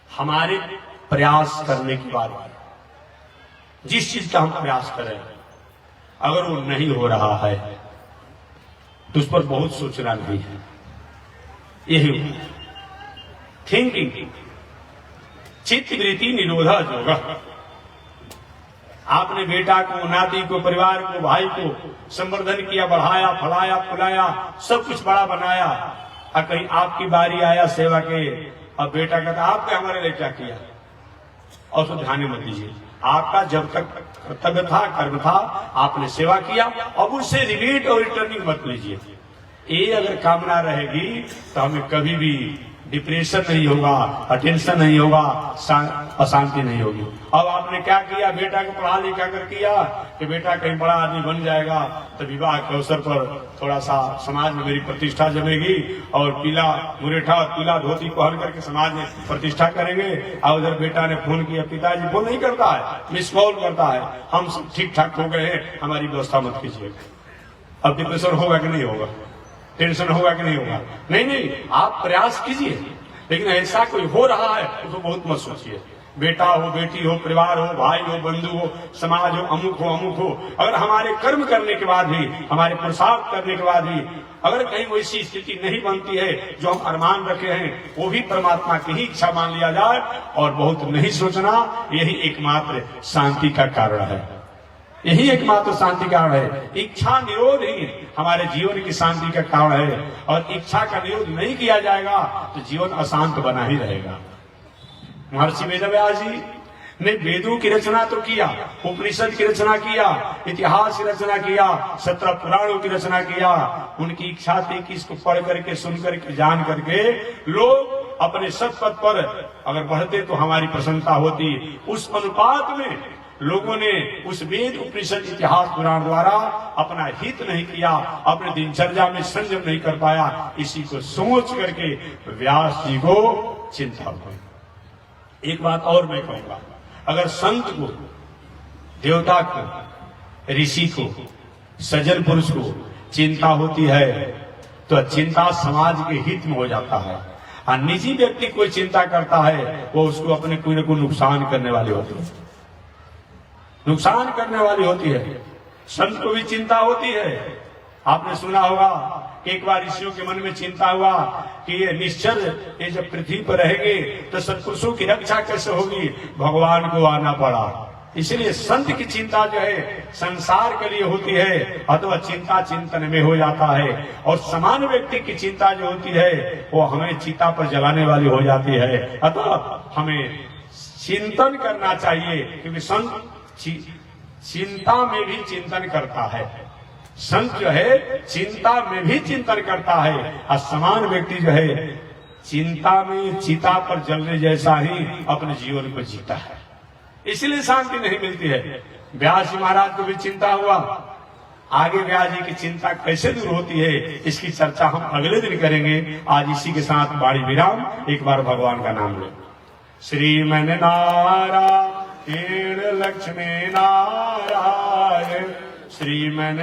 हमारे प्रयास करने की बात है। जिस चीज का हम प्रयास करें अगर वो नहीं हो रहा है तो उस पर बहुत सोचना नहीं है। यही थिंकिंग, चित्त वृत्ति निरोधा जोगा। आपने बेटा को, नाती को, परिवार को, भाई को संवर्धन किया, बढ़ाया, फलाया, फुलाया, सब कुछ बड़ा बनाया, और कहीं आपकी बारी आया सेवा के, और बेटा कहता आपने हमारे लिए क्या किया, और उसको ध्यान मत दीजिए। आपका जब तक कर्तव्य था, कर्म था, आपने सेवा किया, अब उससे रिपीट और रिटर्निंग मत लीजिए। ये अगर कामना रहेगी तो हमें कभी भी डिप्रेशन नहीं होगा, टेंशन नहीं होगा, अशांति नहीं होगी। अब आपने क्या किया, बेटा को पढ़ा लिखा कर किया कि बेटा कहीं बड़ा आदमी बन जाएगा तो विवाह के अवसर पर थोड़ा सा समाज में मेरी प्रतिष्ठा जमेगी, और पीला मुरेठा और पीला धोती पहन करके समाज में प्रतिष्ठा करेंगे। और उधर बेटा ने फोन किया, पिताजी फोन नहीं करता है, मिस कॉल करता है, हम सब ठीक ठाक हो गए हैं, हमारी व्यवस्था मत कीजिए। अब डिप्रेशन होगा कि नहीं होगा, टेंशन होगा कि नहीं होगा? नहीं नहीं, आप प्रयास कीजिए, लेकिन ऐसा कोई हो रहा है तो बहुत मत सोचिए। बेटा हो, बेटी हो, परिवार हो, भाई हो, बंधु हो, समाज हो, अमुक हो, अमुक हो, अगर हमारे कर्म करने के बाद भी, हमारे पुरुषार्थ करने के बाद भी अगर कहीं वैसी स्थिति नहीं बनती है जो हम अरमान रखे हैं, वो भी परमात्मा की ही इच्छा मान लिया जाए और बहुत नहीं सोचना, यही एकमात्र शांति का कारण है। यही एकमात्र शांति का कारण है। इच्छा निरोध ही हमारे जीवन की शांति का कारण है, और इच्छा का निरोध नहीं किया जाएगा तो जीवन अशांत बना ही रहेगा। महर्षि वेदव्यास जी ने वेदों की रचना तो किया, उपनिषद की रचना किया, इतिहास की रचना किया, 17 पुराणों की रचना किया। उनकी इच्छा थी कि इसको पढ़ करके, सुन करके, जान करके लोग अपने सत्पथ पर अगर बढ़ते तो हमारी प्रसन्नता होती। उस अनुपात में लोगों ने उस वेद, उपनिषद, इतिहास, पुराण द्वारा अपना हित नहीं किया, अपने दिनचर्या में संयम नहीं कर पाया। इसी को सोच करके व्यास जी को चिंता हुई। एक बात और मैं कहूंगा, अगर संत को, देवता को, ऋषि को, सज्जन पुरुष को चिंता होती है तो चिंता समाज के हित में हो जाता है। और निजी व्यक्ति कोई चिंता करता है वो उसको अपने कोई न कोई नुकसान करने वाली होती है, नुकसान करने वाली होती है। संत को भी चिंता होती है। आपने सुना होगा कि एक बार ऋषियों के मन में चिंता हुआ कि ये निश्चल, ये जब पृथ्वी पर रहेंगे तो सत्पुरुषों की रक्षा कैसे होगी, भगवान को आना पड़ा। इसलिए संत की चिंता जो है संसार के लिए होती है, अथवा चिंता चिंतन में हो जाता है। और समान व्यक्ति की चिंता जो होती है वो हमें चिता पर जलाने वाली हो जाती है। अतः हमें चिंतन करना चाहिए, क्योंकि संत चिंता में भी चिंतन करता है। संत जो है चिंता में भी चिंतन करता है, और समान व्यक्ति जो है चिंता में चिता पर जलने जैसा ही अपने जीवन को जीता है। इसलिए शांति नहीं मिलती है। व्यास जी महाराज को भी चिंता हुआ। आगे व्यास जी की चिंता कैसे दूर होती है इसकी चर्चा हम अगले दिन करेंगे। आज इसी के साथ बाड़ी विराम। एक बार भगवान का नाम ले। श्रीमन नारायण लक्ष्मी नारायण, श्रीमन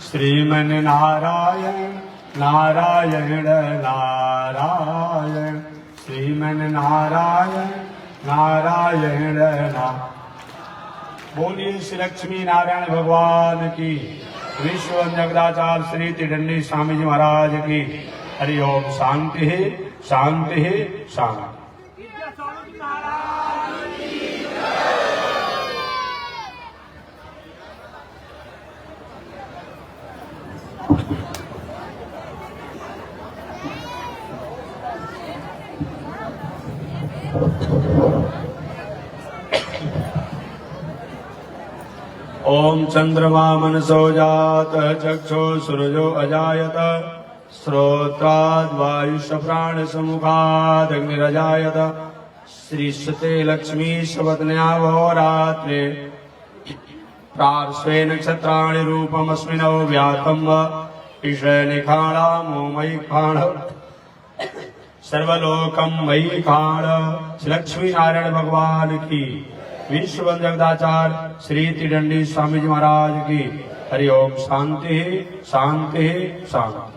श्रीमन नारायण नारायण नारायण, श्रीमन नारायण नारायण बोलिए श्री लक्ष्मी नारायण भगवान की। विश्व जगदाचार्य श्री त्रिदंडी स्वामी जी महाराज की। हरि ओम। शांति शांति शांति। ओम चंद्रमा मनसो जात चक्षु सूरजो अजायत श्रोत्राद वायुष्य प्राण समुखाद अग्निरजायत श्रीसते लक्ष्मी शवदन्या रात्रे प्रार्श्वे नक्षत्राणि रूपमस्मिनो व्यातम् ईशे निखाणा मोमयि खाण सर्वलोकम मयि खाण। लक्ष्मी नारायण भगवान की। विश्व जगदाचार्य श्री त्रिदंडी स्वामी जी महाराज की। हरि ओम। शांति शांति शांति।